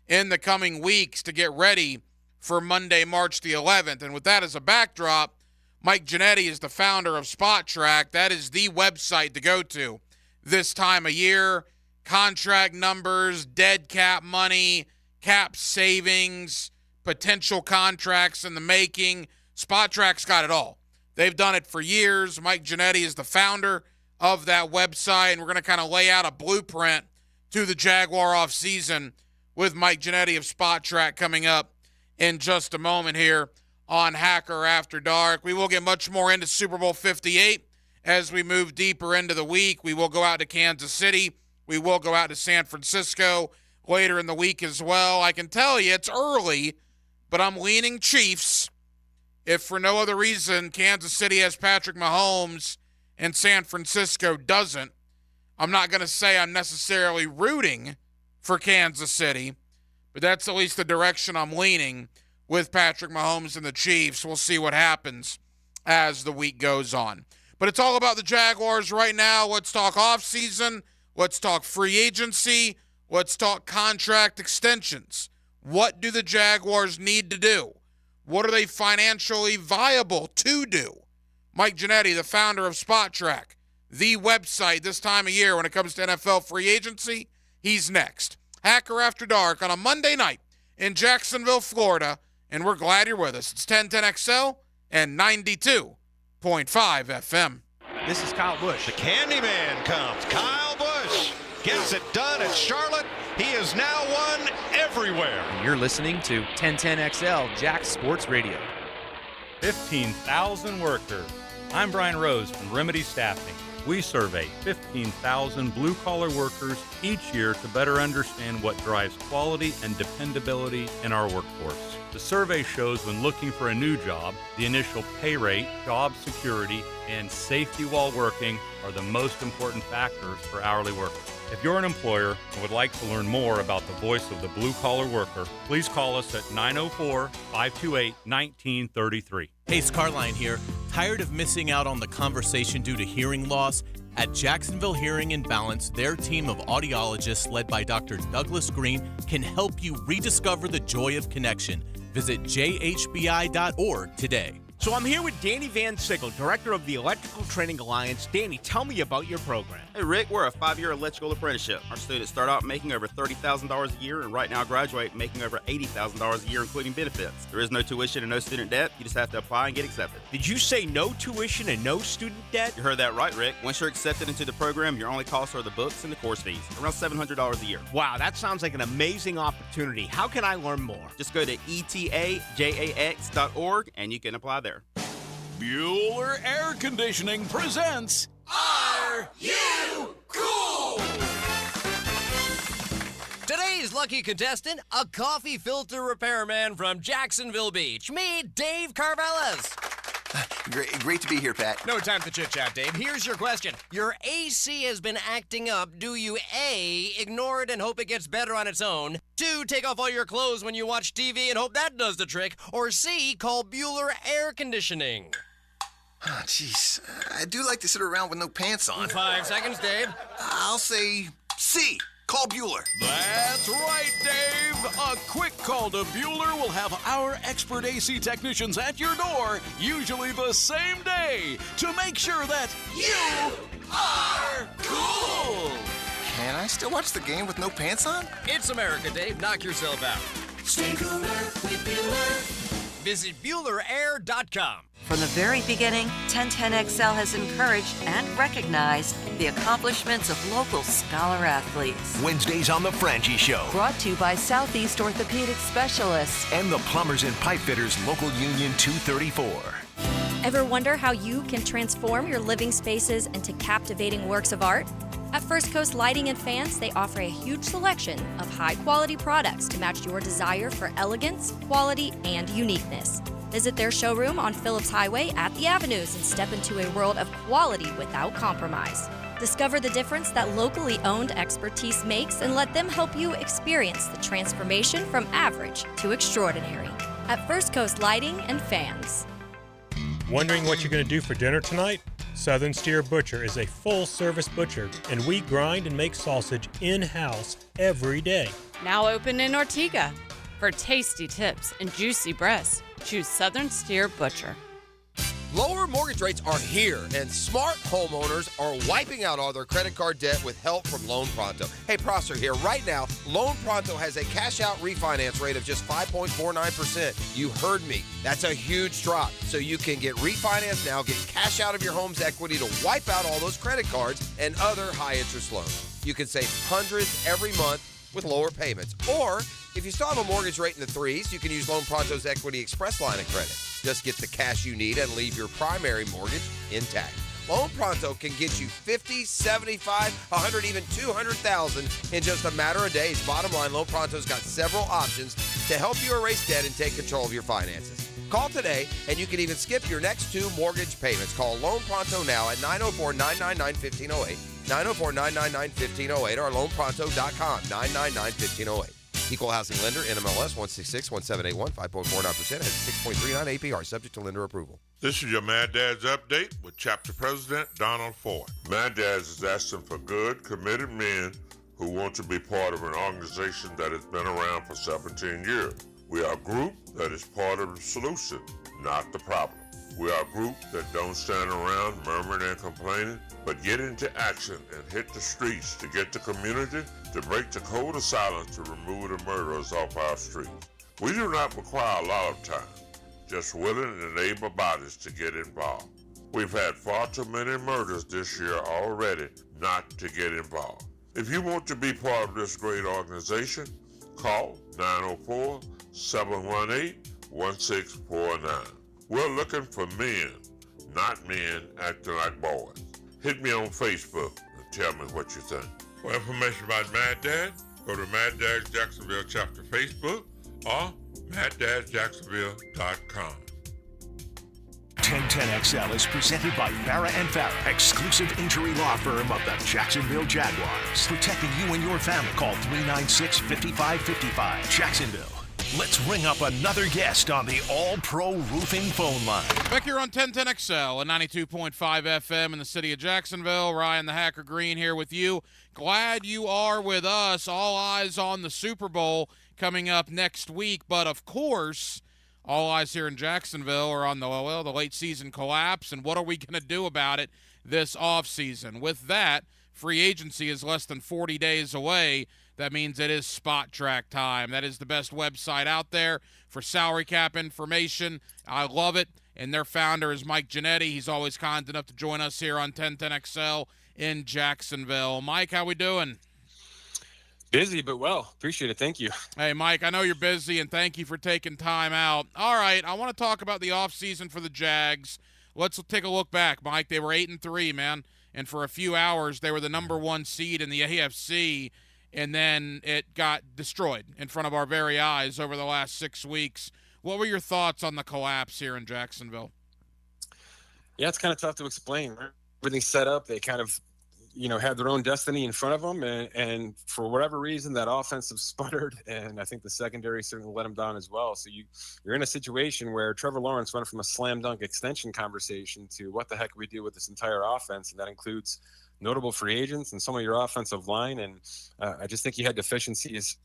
in the coming weeks to get ready for Monday, March the 11th. And with that as a backdrop, Mike Giannetti is the founder of Spot Track. That is the website to go to this time of year. Contract numbers, dead cap money, cap savings, potential contracts in the making. Spot Track's got it all. They've done it for years. Mike Giannetti is the founder of that website, and we're going to kind of lay out a blueprint to the Jaguar offseason with Mike Giannetti of Spot Track coming up in just a moment here on Hacker After Dark. We will get much more into Super Bowl 58 as we move deeper into the week. We will go out to Kansas City. We will go out to San Francisco later in the week as well. I can tell you it's early, but I'm leaning Chiefs. If for no other reason Kansas City has Patrick Mahomes and San Francisco doesn't, I'm not going to say I'm necessarily rooting for Kansas City, but that's at least the direction I'm leaning with Patrick Mahomes and the Chiefs. We'll see what happens as the week goes on. But it's all about the Jaguars right now. Let's talk offseason. Let's talk free agency. Let's talk contract extensions. What do the Jaguars need to do? What are they financially viable to do? Mike Giannetti, the founder of Spot Track, the website this time of year when it comes to NFL free agency, he's next. Hacker After Dark on a Monday night in Jacksonville, Florida, and we're glad you're with us. It's 1010XL and 92.5 FM. This is Kyle Busch. The Candyman comes. Kyle Busch gets it done at Charlotte. He is now won everywhere. And you're listening to 1010XL Jack Sports Radio. 15,000 workers. I'm Brian Rose from Remedy Staffing. We survey 15,000 blue-collar workers each year to better understand what drives quality and dependability in our workforce. The survey shows when looking for a new job, the initial pay rate, job security, and safety while working are the most important factors for hourly workers. If you're an employer and would like to learn more about the voice of the blue-collar worker, please call us at 904-528-1933. Hey, Scarline here. Tired of missing out on the conversation due to hearing loss? At Jacksonville Hearing and Balance, their team of audiologists led by Dr. Douglas Green can help you rediscover the joy of connection. Visit jhbi.org today. So I'm here with Danny Van Sickle, director of the Electrical Training Alliance. Danny, tell me about your program. Hey, Rick, we're a 5-year electrical apprenticeship. Our students start out making over $30,000 a year and right now graduate making over $80,000 a year, including benefits. There is no tuition and no student debt. You just have to apply and get accepted. Did you say no tuition and no student debt? You heard that right, Rick. Once you're accepted into the program, your only costs are the books and the course fees, around $700 a year. Wow, that sounds like an amazing opportunity. How can I learn more? Just go to etajax.org and you can apply there. Bueller Air Conditioning presents Are You Cool? Today's lucky contestant, a coffee filter repairman from Jacksonville Beach. Meet Dave Carvelis. Great to be here, Pat. No time for chit-chat, Dave. Here's your question. Your AC has been acting up. Do you A, ignore it and hope it gets better on its own? 2, take off all your clothes when you watch TV and hope that does the trick? Or C, call Bueller Air Conditioning? Oh, jeez. I do like to sit around with no pants on. 5 seconds, Dave. I'll say C. Call Bueller. That's right, Dave. A quick call to Bueller will have our expert AC technicians at your door, usually the same day, to make sure that you are cool. Can I still watch the game with no pants on? It's America, Dave. Knock yourself out. Stay cooler with Bueller. Visit BuellerAir.com. From the very beginning, 1010XL has encouraged and recognized the accomplishments of local scholar athletes. Wednesdays on The Frangie Show. Brought to you by Southeast Orthopedic Specialists And the Plumbers and Pipe Fitters Local Union 234. Ever wonder how you can transform your living spaces into captivating works of art? At First Coast Lighting and Fans, they offer a huge selection of high-quality products to match your desire for elegance, quality, and uniqueness. Visit their showroom on Phillips Highway at the Avenues and step into a world of quality without compromise. Discover the difference that locally owned expertise makes and let them help you experience the transformation from average to extraordinary. At First Coast Lighting and Fans. Wondering what you're going to do for dinner tonight? Southern Steer Butcher is a full-service butcher, and we grind and make sausage in-house every day. Now open in Ortega. For tasty tips and juicy breasts, choose Southern Steer Butcher. Lower mortgage rates are here, and smart homeowners are wiping out all their credit card debt with help from Loan Pronto. Hey, Prosser here. Right now, Loan Pronto has a cash-out refinance rate of just 5.49%. You heard me. That's a huge drop. So you can get refinanced now, get cash out of your home's equity to wipe out all those credit cards and other high-interest loans. You can save hundreds every month with lower payments. Or, if you still have a mortgage rate in the threes, you can use Loan Pronto's Equity Express line of credit. Just get the cash you need and leave your primary mortgage intact. Loan Pronto can get you $50, $75, $100, even $200,000 in just a matter of days. Bottom line, Loan Pronto's got several options to help you erase debt and take control of your finances. Call today, and you can even skip your next 2 mortgage payments. Call Loan Pronto now at 904-999-1508, 904-999-1508, or loanpronto.com, 999-1508. Equal housing lender, NMLS 1661781, 5.49%, has 6.39 APR, subject to lender approval. This is your Mad Dad's Update with Chapter President Donald Ford. Mad Dad's is asking for good, committed men who want to be part of an organization that has been around for 17 years. We are a group that is part of the solution, not the problem. We are a group that don't stand around murmuring and complaining, but get into action and hit the streets to get the community to break the code of silence to remove the murderers off our streets. We do not require a lot of time, just willing and able bodies to get involved. We've had far too many murders this year already not to get involved. If you want to be part of this great organization, call 904-718-1649. We're looking for men, not men acting like boys. Hit me on Facebook and tell me what you think. For information about Mad Dad, go to Mad Dad's Jacksonville chapter Facebook or MadDadJacksonville.com. 1010XL is presented by Farah and Farah, exclusive injury law firm of the Jacksonville Jaguars. Protecting you and your family. Call 396-5555. Jacksonville. Let's ring up another guest on the All-Pro Roofing phone line. Back here on 1010XL at 92.5 FM in the city of Jacksonville. Ryan the Hacker Green here with you. Glad you are with us. All eyes on the Super Bowl coming up next week. But, of course, all eyes here in Jacksonville are on the late season collapse. And what are we going to do about it this offseason? With that, free agency is less than 40 days away. That means it is Spot Track time. That is the best website out there for salary cap information. I love it. And their founder is Mike Giannetti. He's always kind enough to join us here on 1010XL in Jacksonville. Mike, how we doing? Busy, but well. Appreciate it. Thank you. Hey, Mike, I know you're busy, and thank you for taking time out. All right, I want to talk about the offseason for the Jags. Let's take a look back, Mike. They were 8-3, man. And for a few hours, they were the number 1 seed in the AFC. And then it got destroyed in front of our very eyes over the last 6 weeks. What were your thoughts on the collapse here in Jacksonville? Yeah, it's kind of tough to explain. Everything's set up. They kind of, had their own destiny in front of them. And for whatever reason, that offensive sputtered. And I think the secondary certainly let them down as well. So you're in a situation where Trevor Lawrence went from a slam dunk extension conversation to what the heck we do with this entire offense. And that includes notable free agents and some of your offensive line. And I just think you had deficiencies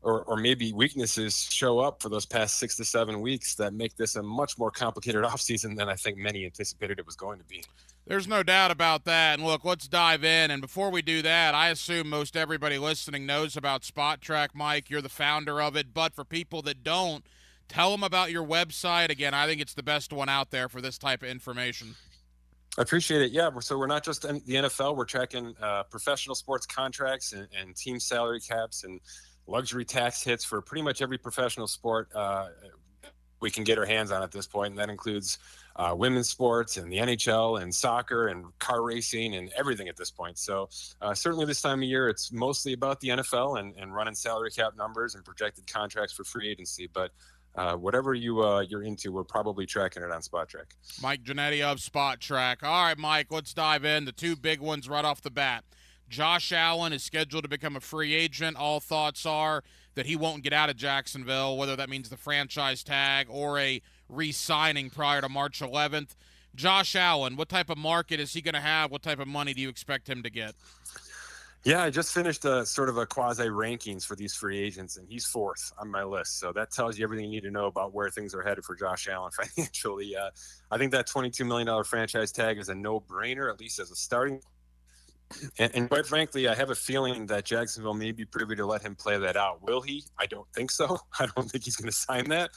or maybe weaknesses show up for those past 6 to 7 weeks that make this a much more complicated offseason than I think many anticipated it was going to be. There's no doubt about that. And look, let's dive in. And before we do that, I assume most everybody listening knows about Spot Track, Mike. You're the founder of it. But for people that don't, tell them about your website. Again, I think it's the best one out there for this type of information. I appreciate it. Yeah, so we're not just in the NFL. We're tracking professional sports contracts and team salary caps and luxury tax hits for pretty much every professional sport we can get our hands on at this point, and that includes women's sports and the NHL and soccer and car racing and everything at this point. So certainly this time of year, it's mostly about the NFL and running salary cap numbers and projected contracts for free agency. But whatever you're into, we're probably tracking it on Spot Track. Mike Giannetti of Spot Track. All right, Mike, let's dive in. The two big ones right off the bat. Josh Allen is scheduled to become a free agent. All thoughts are that he won't get out of Jacksonville, whether that means the franchise tag or a re-signing prior to March 11th. Josh Allen, what type of market is he going to have? What type of money do you expect him to get? Yeah, I just finished a sort of a quasi rankings for these free agents, and he's fourth on my list. So that tells you everything you need to know about where things are headed for Josh Allen financially. I think that $22 million franchise tag is a no-brainer, at least as a starting. And quite frankly, I have a feeling that Jacksonville may be privy to let him play that out. Will he? I don't think so. I don't think he's going to sign that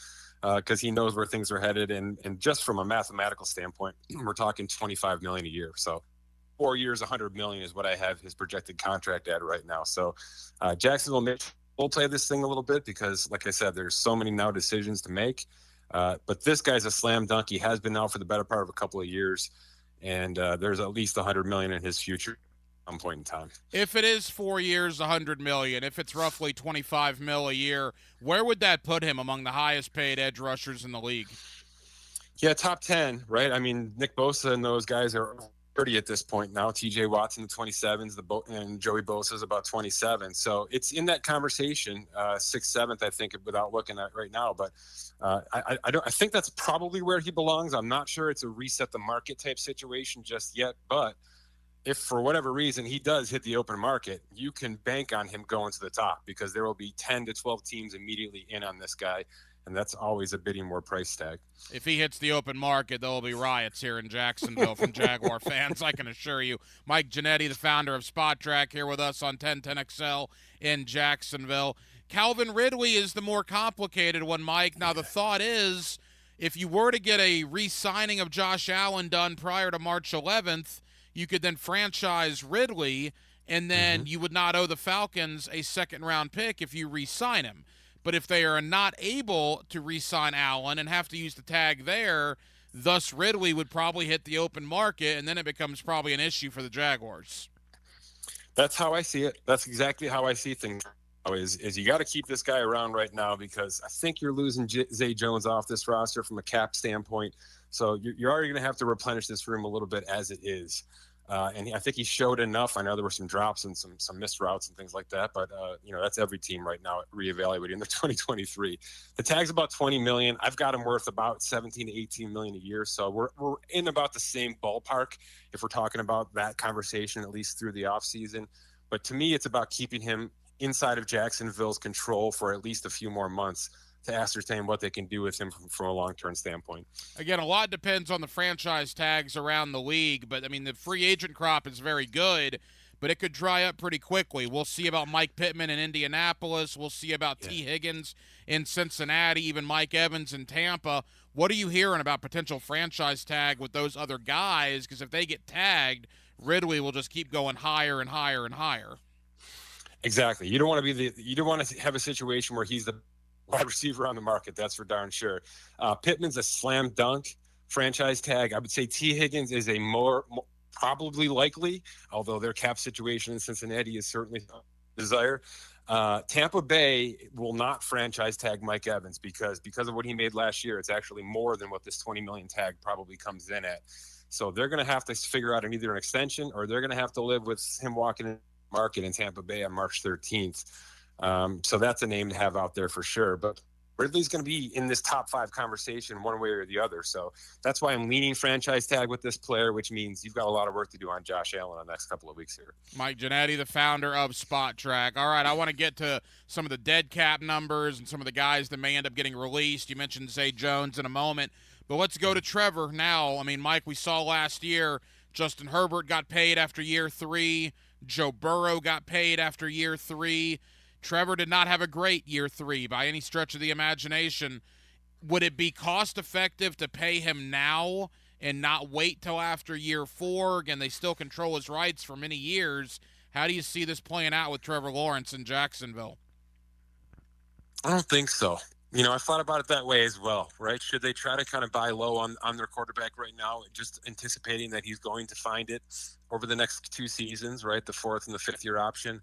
because he knows where things are headed. And just from a mathematical standpoint, we're talking $25 million a year. So 4 years, $100 million is what I have his projected contract at right now. So Jacksonville will play this thing a little bit because, like I said, there's so many now decisions to make. But this guy's a slam dunk. He has been now for the better part of a couple of years. And there's at least $100 million in his future. Some point in time. If it is 4 years, $100 million, if it's roughly $25 million a year, where would that put him among the highest paid edge rushers in the league? Yeah, top 10, right? I mean, Nick Bosa and those guys are 30 at this point now. TJ Watt in the 27s, and Joey Bosa is about 27. So it's in that conversation, 6th, 7th, I think, without looking at right now. But I think that's probably where he belongs. I'm not sure it's a reset the market type situation just yet, but if for whatever reason he does hit the open market, you can bank on him going to the top because there will be 10 to 12 teams immediately in on this guy, and that's always a bidding war price tag. If he hits the open market, there will be riots here in Jacksonville from Jaguar fans, I can assure you. Mike Giannetti, the founder of Spot Track, here with us on 1010XL in Jacksonville. Calvin Ridley is the more complicated one, Mike. Now, the thought is, if you were to get a re-signing of Josh Allen done prior to March 11th, you could then franchise Ridley, and then you would not owe the Falcons a second-round pick if you re-sign him. But if they are not able to re-sign Allen and have to use the tag there, thus Ridley would probably hit the open market, and then it becomes probably an issue for the Jaguars. That's how I see it. That's exactly how I see things. Is you got to keep this guy around right now because I think you're losing Zay Jones off this roster from a cap standpoint. So you're already going to have to replenish this room a little bit as it is. And I think he showed enough. I know there were some drops and some missed routes and things like that, but that's every team right now reevaluating their 2023. The tag's about $20 million. I've got him worth about 17 to 18 million a year. So we're in about the same ballpark if we're talking about that conversation, at least through the offseason. But to me, it's about keeping him inside of Jacksonville's control for at least a few more months to ascertain what they can do with him from a long-term standpoint. Again, a lot depends on the franchise tags around the league, but, I mean, the free agent crop is very good, but it could dry up pretty quickly. We'll see about Mike Pittman in Indianapolis. We'll see about T. Higgins in Cincinnati, even Mike Evans in Tampa. What are you hearing about potential franchise tag with those other guys? Because if they get tagged, Ridley will just keep going higher and higher and higher. Exactly. You don't want to have a situation where he's the wide receiver on the market. That's for darn sure. Pittman's a slam dunk franchise tag. I would say T. Higgins is a more probably likely, although their cap situation in Cincinnati is certainly a desire. Tampa Bay will not franchise tag Mike Evans because of what he made last year. It's actually more than what this $20 million tag probably comes in at. So they're going to have to figure out either an extension or they're going to have to live with him walking in the market in Tampa Bay on March 13th. So that's a name to have out there for sure. But Ridley's going to be in this top 5 conversation one way or the other. So that's why I'm leaning franchise tag with this player, which means you've got a lot of work to do on Josh Allen in the next couple of weeks here. Mike Giannetti, the founder of Spot Track. All right, I want to get to some of the dead cap numbers and some of the guys that may end up getting released. You mentioned Zay Jones in a moment, but let's go to Trevor now. I mean, Mike, we saw last year Justin Herbert got paid after year 3. Joe Burrow got paid after year 3. Trevor did not have a great year 3 by any stretch of the imagination. Would it be cost effective to pay him now and not wait till after year 4? Again, they still control his rights for many years. How do you see this playing out with Trevor Lawrence in Jacksonville? I don't think so. I thought about it that way as well, right? Should they try to kind of buy low on their quarterback right now, just anticipating that he's going to find it over the next 2 seasons, right? The 4th and the 5th year option.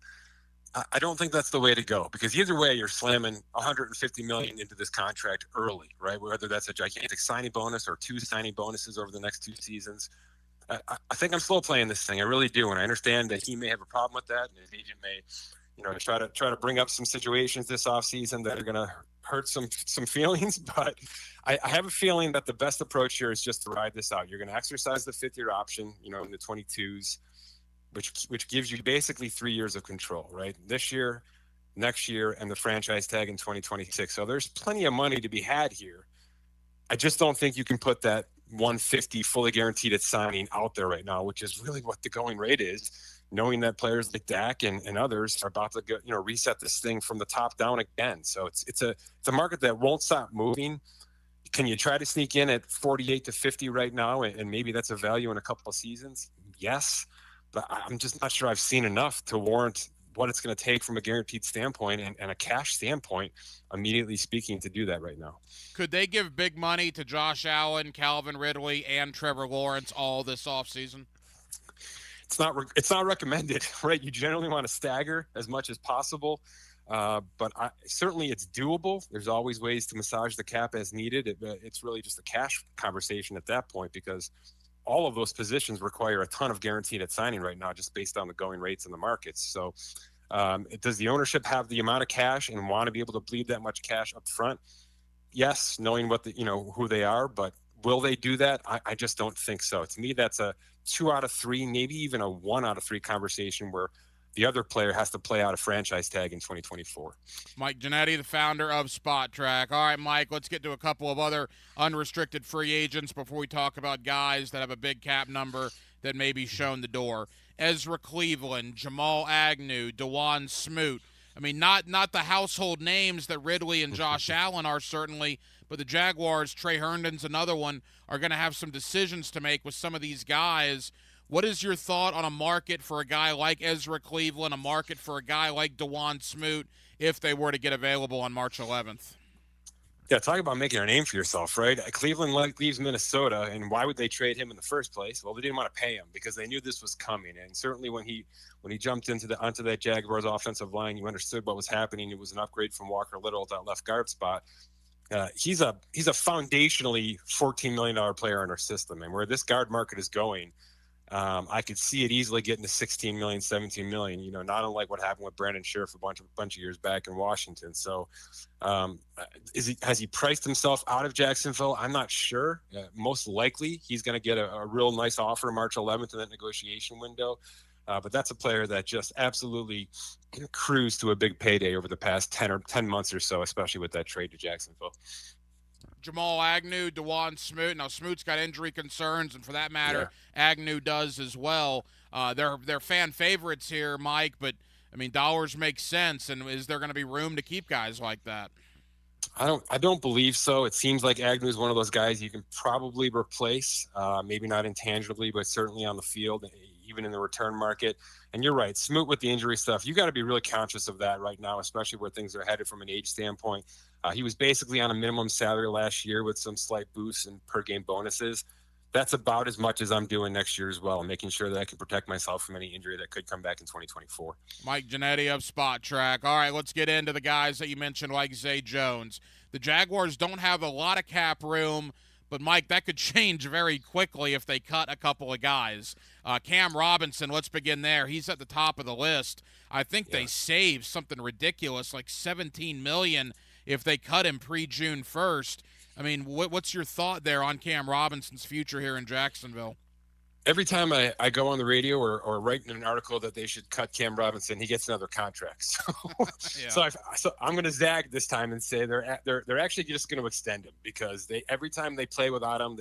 I don't think that's the way to go, because either way, you're slamming $150 million into this contract early, right? Whether that's a gigantic signing bonus or 2 signing bonuses over the next 2 seasons. I think I'm slow playing this thing. I really do. And I understand that he may have a problem with that, and his agent may, try to bring up some situations this offseason that are going to hurt some feelings. But I have a feeling that the best approach here is just to ride this out. You're going to exercise the 5th year option, in the 22s, which gives you basically 3 years of control, right? This year, next year, and the franchise tag in 2026. So there's plenty of money to be had here. I just don't think you can put that 150 fully guaranteed at signing out there right now, which is really what the going rate is, knowing that players like Dak and others are about to go, reset this thing from the top down again. So it's a market that won't stop moving. Can you try to sneak in at 48 to 50 right now, and maybe that's a value in a couple of seasons? Yes, but I'm just not sure I've seen enough to warrant what it's going to take from a guaranteed standpoint and a cash standpoint, immediately speaking, to do that right now. Could they give big money to Josh Allen, Calvin Ridley, and Trevor Lawrence all this offseason? It's not recommended, right? You generally want to stagger as much as possible, but certainly it's doable. There's always ways to massage the cap as needed. It's really just a cash conversation at that point, because all of those positions require a ton of guaranteed at signing right now, just based on the going rates in the markets. So does the ownership have the amount of cash and want to be able to bleed that much cash up front? Yes, knowing what who they are, but will they do that? I just don't think so. To me, that's a 2 out of 3, maybe even a 1 out of 3 conversation where the other player has to play out a franchise tag in 2024. Mike Giannetti, the founder of Spot Track. All right, Mike, let's get to a couple of other unrestricted free agents before we talk about guys that have a big cap number that may be shown the door. Ezra Cleveland, Jamal Agnew, DeJuan Smoot. I mean, not the household names that Ridley and Josh Allen are, certainly, but the Jaguars, Trey Herndon's another one, are going to have some decisions to make with some of these guys. What is your thought on a market for a guy like Ezra Cleveland, a market for a guy like DeJuan Smoot, if they were to get available on March 11th? Yeah, talk about making a name for yourself, right? Cleveland leaves Minnesota, and why would they trade him in the first place? Well, they didn't want to pay him because they knew this was coming. And certainly when he jumped onto that Jaguars offensive line, you understood what was happening. It was an upgrade from Walker Little at that left guard spot. He's a foundationally $14 million player in our system, and where this guard market is going, I could see it easily getting to 16 million, 17 million, not unlike what happened with Brandon Scherff a bunch of years back in Washington. So has he priced himself out of Jacksonville? I'm not sure. Most likely he's going to get a real nice offer March 11th in that negotiation window. But that's a player that just absolutely cruised to a big payday over the past 10 months or so, especially with that trade to Jacksonville. Jamal Agnew, DeJuan Smoot. Now, Smoot's got injury concerns, and for that matter, Agnew does as well. They're fan favorites here, Mike, but, I mean, dollars make sense, and is there going to be room to keep guys like that? I don't believe so. It seems like Agnew is one of those guys you can probably replace, maybe not intangibly, but certainly on the field, even in the return market. And you're right, Smoot with the injury stuff, you got to be really conscious of that right now, especially where things are headed from an age standpoint. He was basically on a minimum salary last year with some slight boosts and per game bonuses. That's about as much as I'm doing next year as well, making sure that I can protect myself from any injury that could come back in 2024. Mike Giannetti of Spot Track. All right, let's get into the guys that you mentioned, like Zay Jones. The Jaguars don't have a lot of cap room, but, Mike, that could change very quickly if they cut a couple of guys. Cam Robinson, let's begin there. He's at the top of the list. I think they saved something ridiculous, like $17 million if they cut him pre-June 1st. I mean, what's your thought there on Cam Robinson's future here in Jacksonville? Every time I go on the radio or write in an article that they should cut Cam Robinson, he gets another contract. So I'm going to zag this time and say they're actually just going to extend him, because every time they play without him,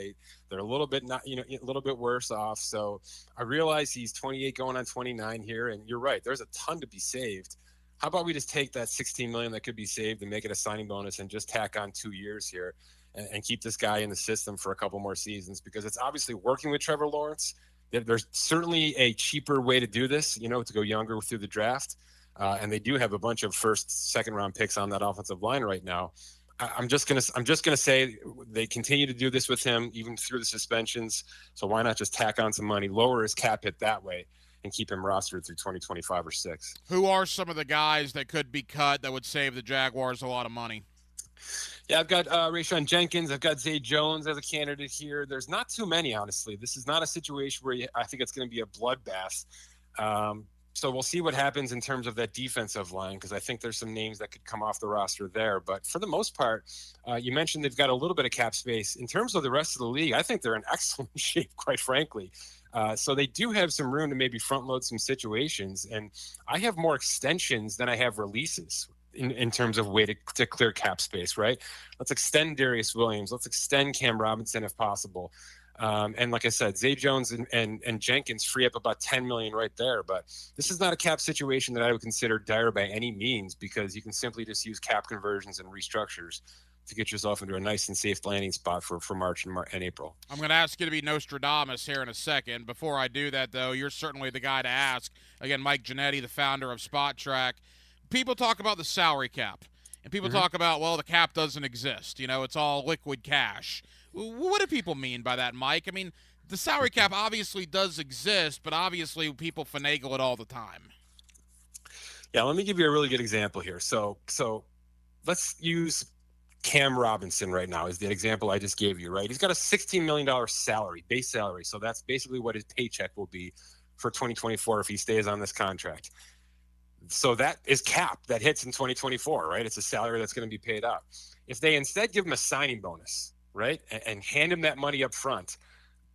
they're a little bit a little bit worse off. So I realize he's 28 going on 29 here, and you're right, there's a ton to be saved. How about we just take that $16 million that could be saved and make it a signing bonus and just tack on 2 years here and keep this guy in the system for a couple more seasons, because it's obviously working with Trevor Lawrence. There's certainly a cheaper way to do this, to go younger through the draft. And they do have a bunch of first, second round picks on that offensive line right now. I'm just gonna say they continue to do this with him even through the suspensions. So why not just tack on some money, lower his cap hit that way, and keep him rostered through 2025 or 6? Who are some of the guys that could be cut that would save the Jaguars a lot of money? Yeah, I've got Rayshon Jenkins. I've got Zay Jones as a candidate here. There's not too many, honestly. This is not a situation where I think it's going to be a bloodbath. So we'll see what happens in terms of that defensive line, because I think there's some names that could come off the roster there. But for the most part, you mentioned they've got a little bit of cap space. In terms of the rest of the league, I think they're in excellent shape, quite frankly. So they do have some room to maybe front load some situations. And I have more extensions than I have releases in terms of way to clear cap space, right? Let's extend Darius Williams. Let's extend Cam Robinson if possible. And like I said, Zay Jones and Jenkins free up about $10 million right there. But this is not a cap situation that I would consider dire by any means, because you can simply just use cap conversions and restructures to get yourself into a nice and safe landing spot for March and April. I'm going to ask you to be Nostradamus here in a second. Before I do that, though, you're certainly the guy to ask. Again, Mike Giannetti, the founder of Spot Track. People talk about the salary cap, and people talk about, well, the cap doesn't exist. You know, it's all liquid cash. What do people mean by that, Mike? I mean, the salary cap obviously does exist, but obviously people finagle it all the time. Yeah, let me give you a really good example here. So let's use Cam Robinson right now as the example I just gave you, right? He's got a $16 million salary, base salary. So that's basically what his paycheck will be for 2024 if he stays on this contract. So that is cap that hits in 2024, right? It's a salary that's going to be paid out. If they instead give him a signing bonus, right, and hand him that money up front,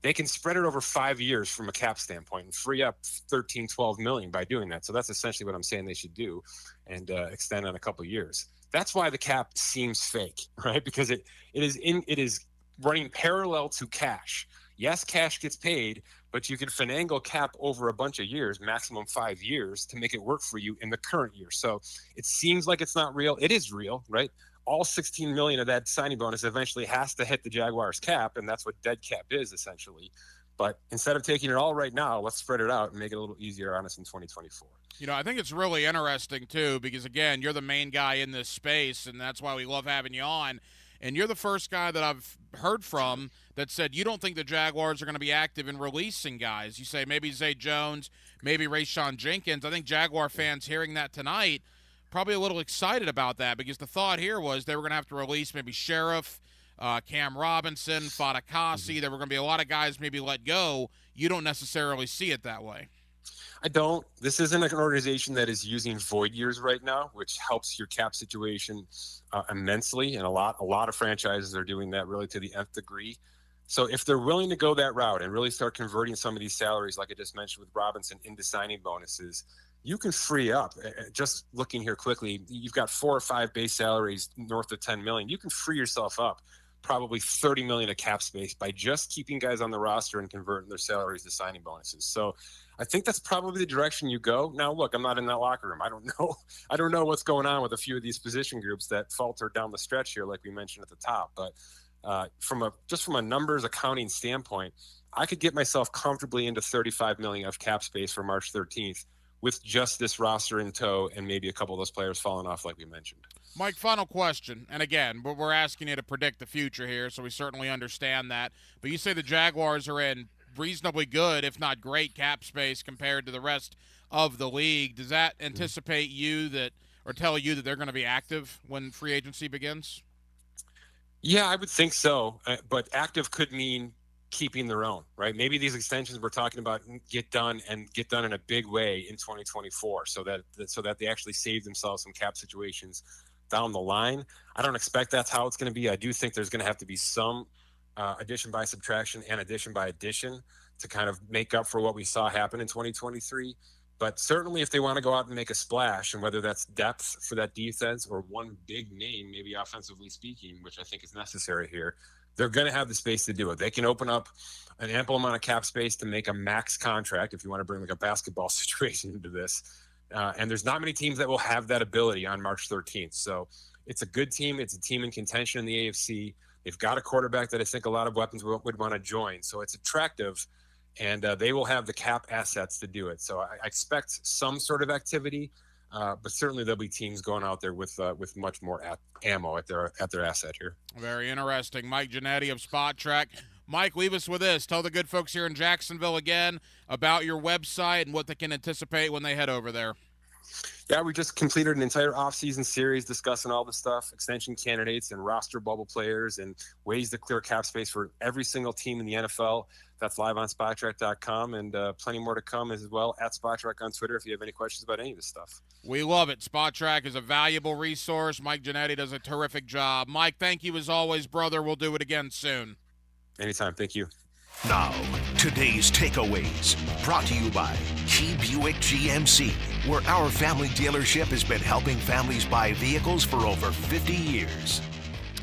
they can spread it over 5 years from a cap standpoint and free up 13, 12 million by doing that. So that's essentially what I'm saying they should do, and extend on a couple of years. That's why the cap seems fake, right? Because it is running parallel to cash. Yes, cash gets paid, but you can finagle cap over a bunch of years, maximum 5 years, to make it work for you in the current year. So it seems like it's not real. It is real, right? All 16 million of that signing bonus eventually has to hit the Jaguars cap, and that's what dead cap is essentially. But instead of taking it all right now, let's spread it out and make it a little easier on us in 2024. You know, I think it's really interesting, too, because, again, you're the main guy in this space, and that's why we love having you on. And you're the first guy that I've heard from that said you don't think the Jaguars are going to be active in releasing guys. You say maybe Zay Jones, maybe Rayshon Jenkins. I think Jaguar fans hearing that tonight probably a little excited about that, because the thought here was they were going to have to release maybe Sheriff, Cam Robinson, Fatukasi. There were going to be a lot of guys maybe let go. You don't necessarily see it that way. I don't. This isn't an organization that is using void years right now, which helps your cap situation immensely. And a lot of franchises are doing that really to the nth degree. So if they're willing to go that route and really start converting some of these salaries, like I just mentioned with Robinson, into signing bonuses, you can free up. Just looking here quickly, you've got 4 or 5 base salaries north of 10 million. You can free yourself up probably 30 million of cap space by just keeping guys on the roster and converting their salaries to signing bonuses. So I think that's probably the direction you go. Now, look, I'm not in that locker room. I don't know what's going on with a few of these position groups that falter down the stretch here, like we mentioned at the top. But from a numbers accounting standpoint, I could get myself comfortably into 35 million of cap space for March 13th with just this roster in tow and maybe a couple of those players falling off, like we mentioned. Mike, final question. And again, we're asking you to predict the future here, so we certainly understand that. But you say the Jaguars are in reasonably good, if not great, cap space compared to the rest of the league. Does that anticipate you that, or tell you that they're going to be active when free agency begins? Yeah, I would think so. But active could mean keeping their own, right? Maybe these extensions we're talking about get done in a big way in 2024, so that they actually save themselves some cap situations down the line. I don't expect that's how it's going to be. I do think there's going to have to be some addition by subtraction and addition by addition to kind of make up for what we saw happen in 2023. But certainly if they want to go out and make a splash, and whether that's depth for that defense or one big name, maybe offensively speaking, which I think is necessary here, they're going to have the space to do it. They can open up an ample amount of cap space to make a max contract if you want to bring like a basketball situation into this. And there's not many teams that will have that ability on March 13th. So it's a good team. It's a team in contention in the AFC. They've got a quarterback that I think a lot of weapons would want to join. So it's attractive, and they will have the cap assets to do it. So I expect some sort of activity. But certainly there'll be teams going out there with much more ammo at their asset here. Very interesting. Mike Giannetti of Spot Track. Mike, leave us with this. Tell the good folks here in Jacksonville again about your website and what they can anticipate when they head over there. Yeah, we just completed an entire off-season series discussing all the stuff, extension candidates and roster bubble players and ways to clear cap space for every single team in the NFL. That's live on SpotTrack.com, and plenty more to come as well at SpotTrack on Twitter if you have any questions about any of this stuff. We love it. Spot Track is a valuable resource. Mike Giannetti does a terrific job. Mike, thank you as always, brother. We'll do it again soon. Anytime. Thank you. Now, today's takeaways, brought to you by Key Buick GMC, where our family dealership has been helping families buy vehicles for over 50 years.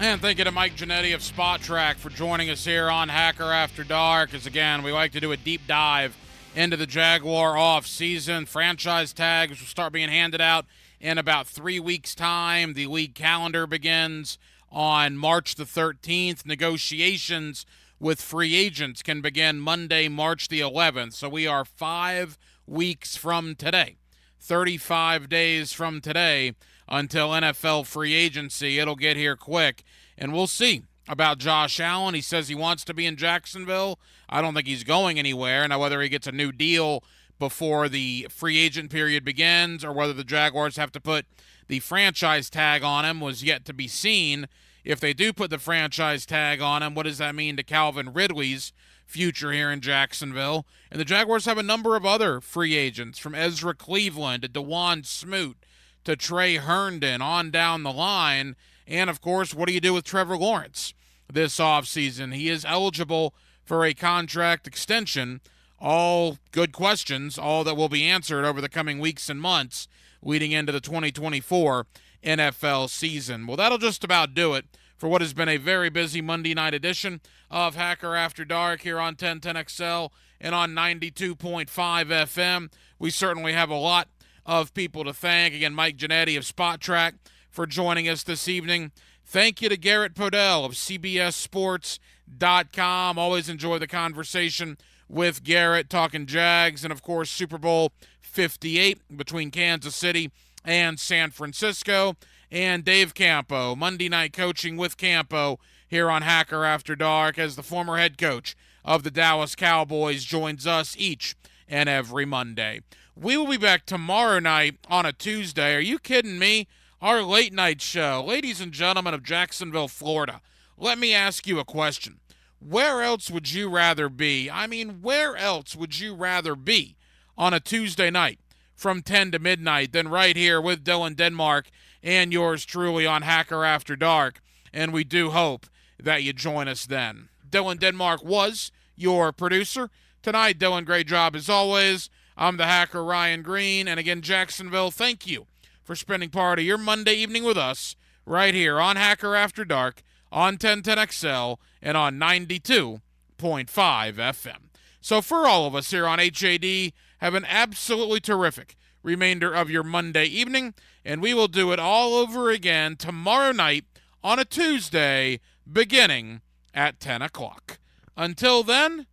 And thank you to Mike Giannetti of Spot Track for joining us here on Hacker After Dark. As again, we like to do a deep dive into the Jaguar off-season. Franchise tags will start being handed out in about 3 weeks' time. The league calendar begins on March the 13th. Negotiations with free agents can begin Monday, March the 11th. So we are 5 weeks from today, 35 days from today until NFL free agency. It'll get here quick, and we'll see about Josh Allen. He says he wants to be in Jacksonville. I don't think he's going anywhere. Now, whether he gets a new deal before the free agent period begins or whether the Jaguars have to put the franchise tag on him was yet to be seen. If they do put the franchise tag on him, what does that mean to Calvin Ridley's future here in Jacksonville? And the Jaguars have a number of other free agents, from Ezra Cleveland to DeJuan Smoot to Trey Herndon on down the line. And, of course, what do you do with Trevor Lawrence this offseason? He is eligible for a contract extension. All good questions, all that will be answered over the coming weeks and months leading into the 2024 NFL season. Well, that'll just about do it for what has been a very busy Monday night edition of Hacker After Dark here on 1010XL and on 92.5 FM. We certainly have a lot of people to thank. Again, Mike Giannetti of Spot Track for joining us this evening. Thank you to Garrett Podell of CBSSports.com. Always enjoy the conversation with Garrett, talking Jags and, of course, Super Bowl 58 between Kansas City and San Francisco. And Dave Campo, Monday Night Coaching with Campo here on Hacker After Dark, as the former head coach of the Dallas Cowboys joins us each and every Monday. We will be back tomorrow night on a Tuesday. Are you kidding me? Our late night show. Ladies and gentlemen of Jacksonville, Florida, let me ask you a question. Where else would you rather be? I mean, where else would you rather be on a Tuesday night from 10 to midnight than right here with Dylan Denmark and yours truly on Hacker After Dark? And we do hope that you join us then. Dylan Denmark was your producer tonight. Dylan, great job as always. I'm the hacker, Ryan Green. And again, Jacksonville, thank you for spending part of your Monday evening with us right here on Hacker After Dark on 1010XL and on 92.5 FM. So for all of us here on HAD, have an absolutely terrific remainder of your Monday evening, and we will do it all over again tomorrow night on a Tuesday beginning at 10 o'clock. Until then,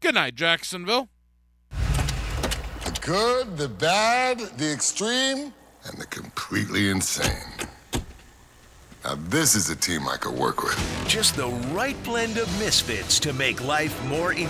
good night, Jacksonville. The good, the bad, the extreme, and the completely insane. Now this is a team I could work with. Just the right blend of misfits to make life more interesting.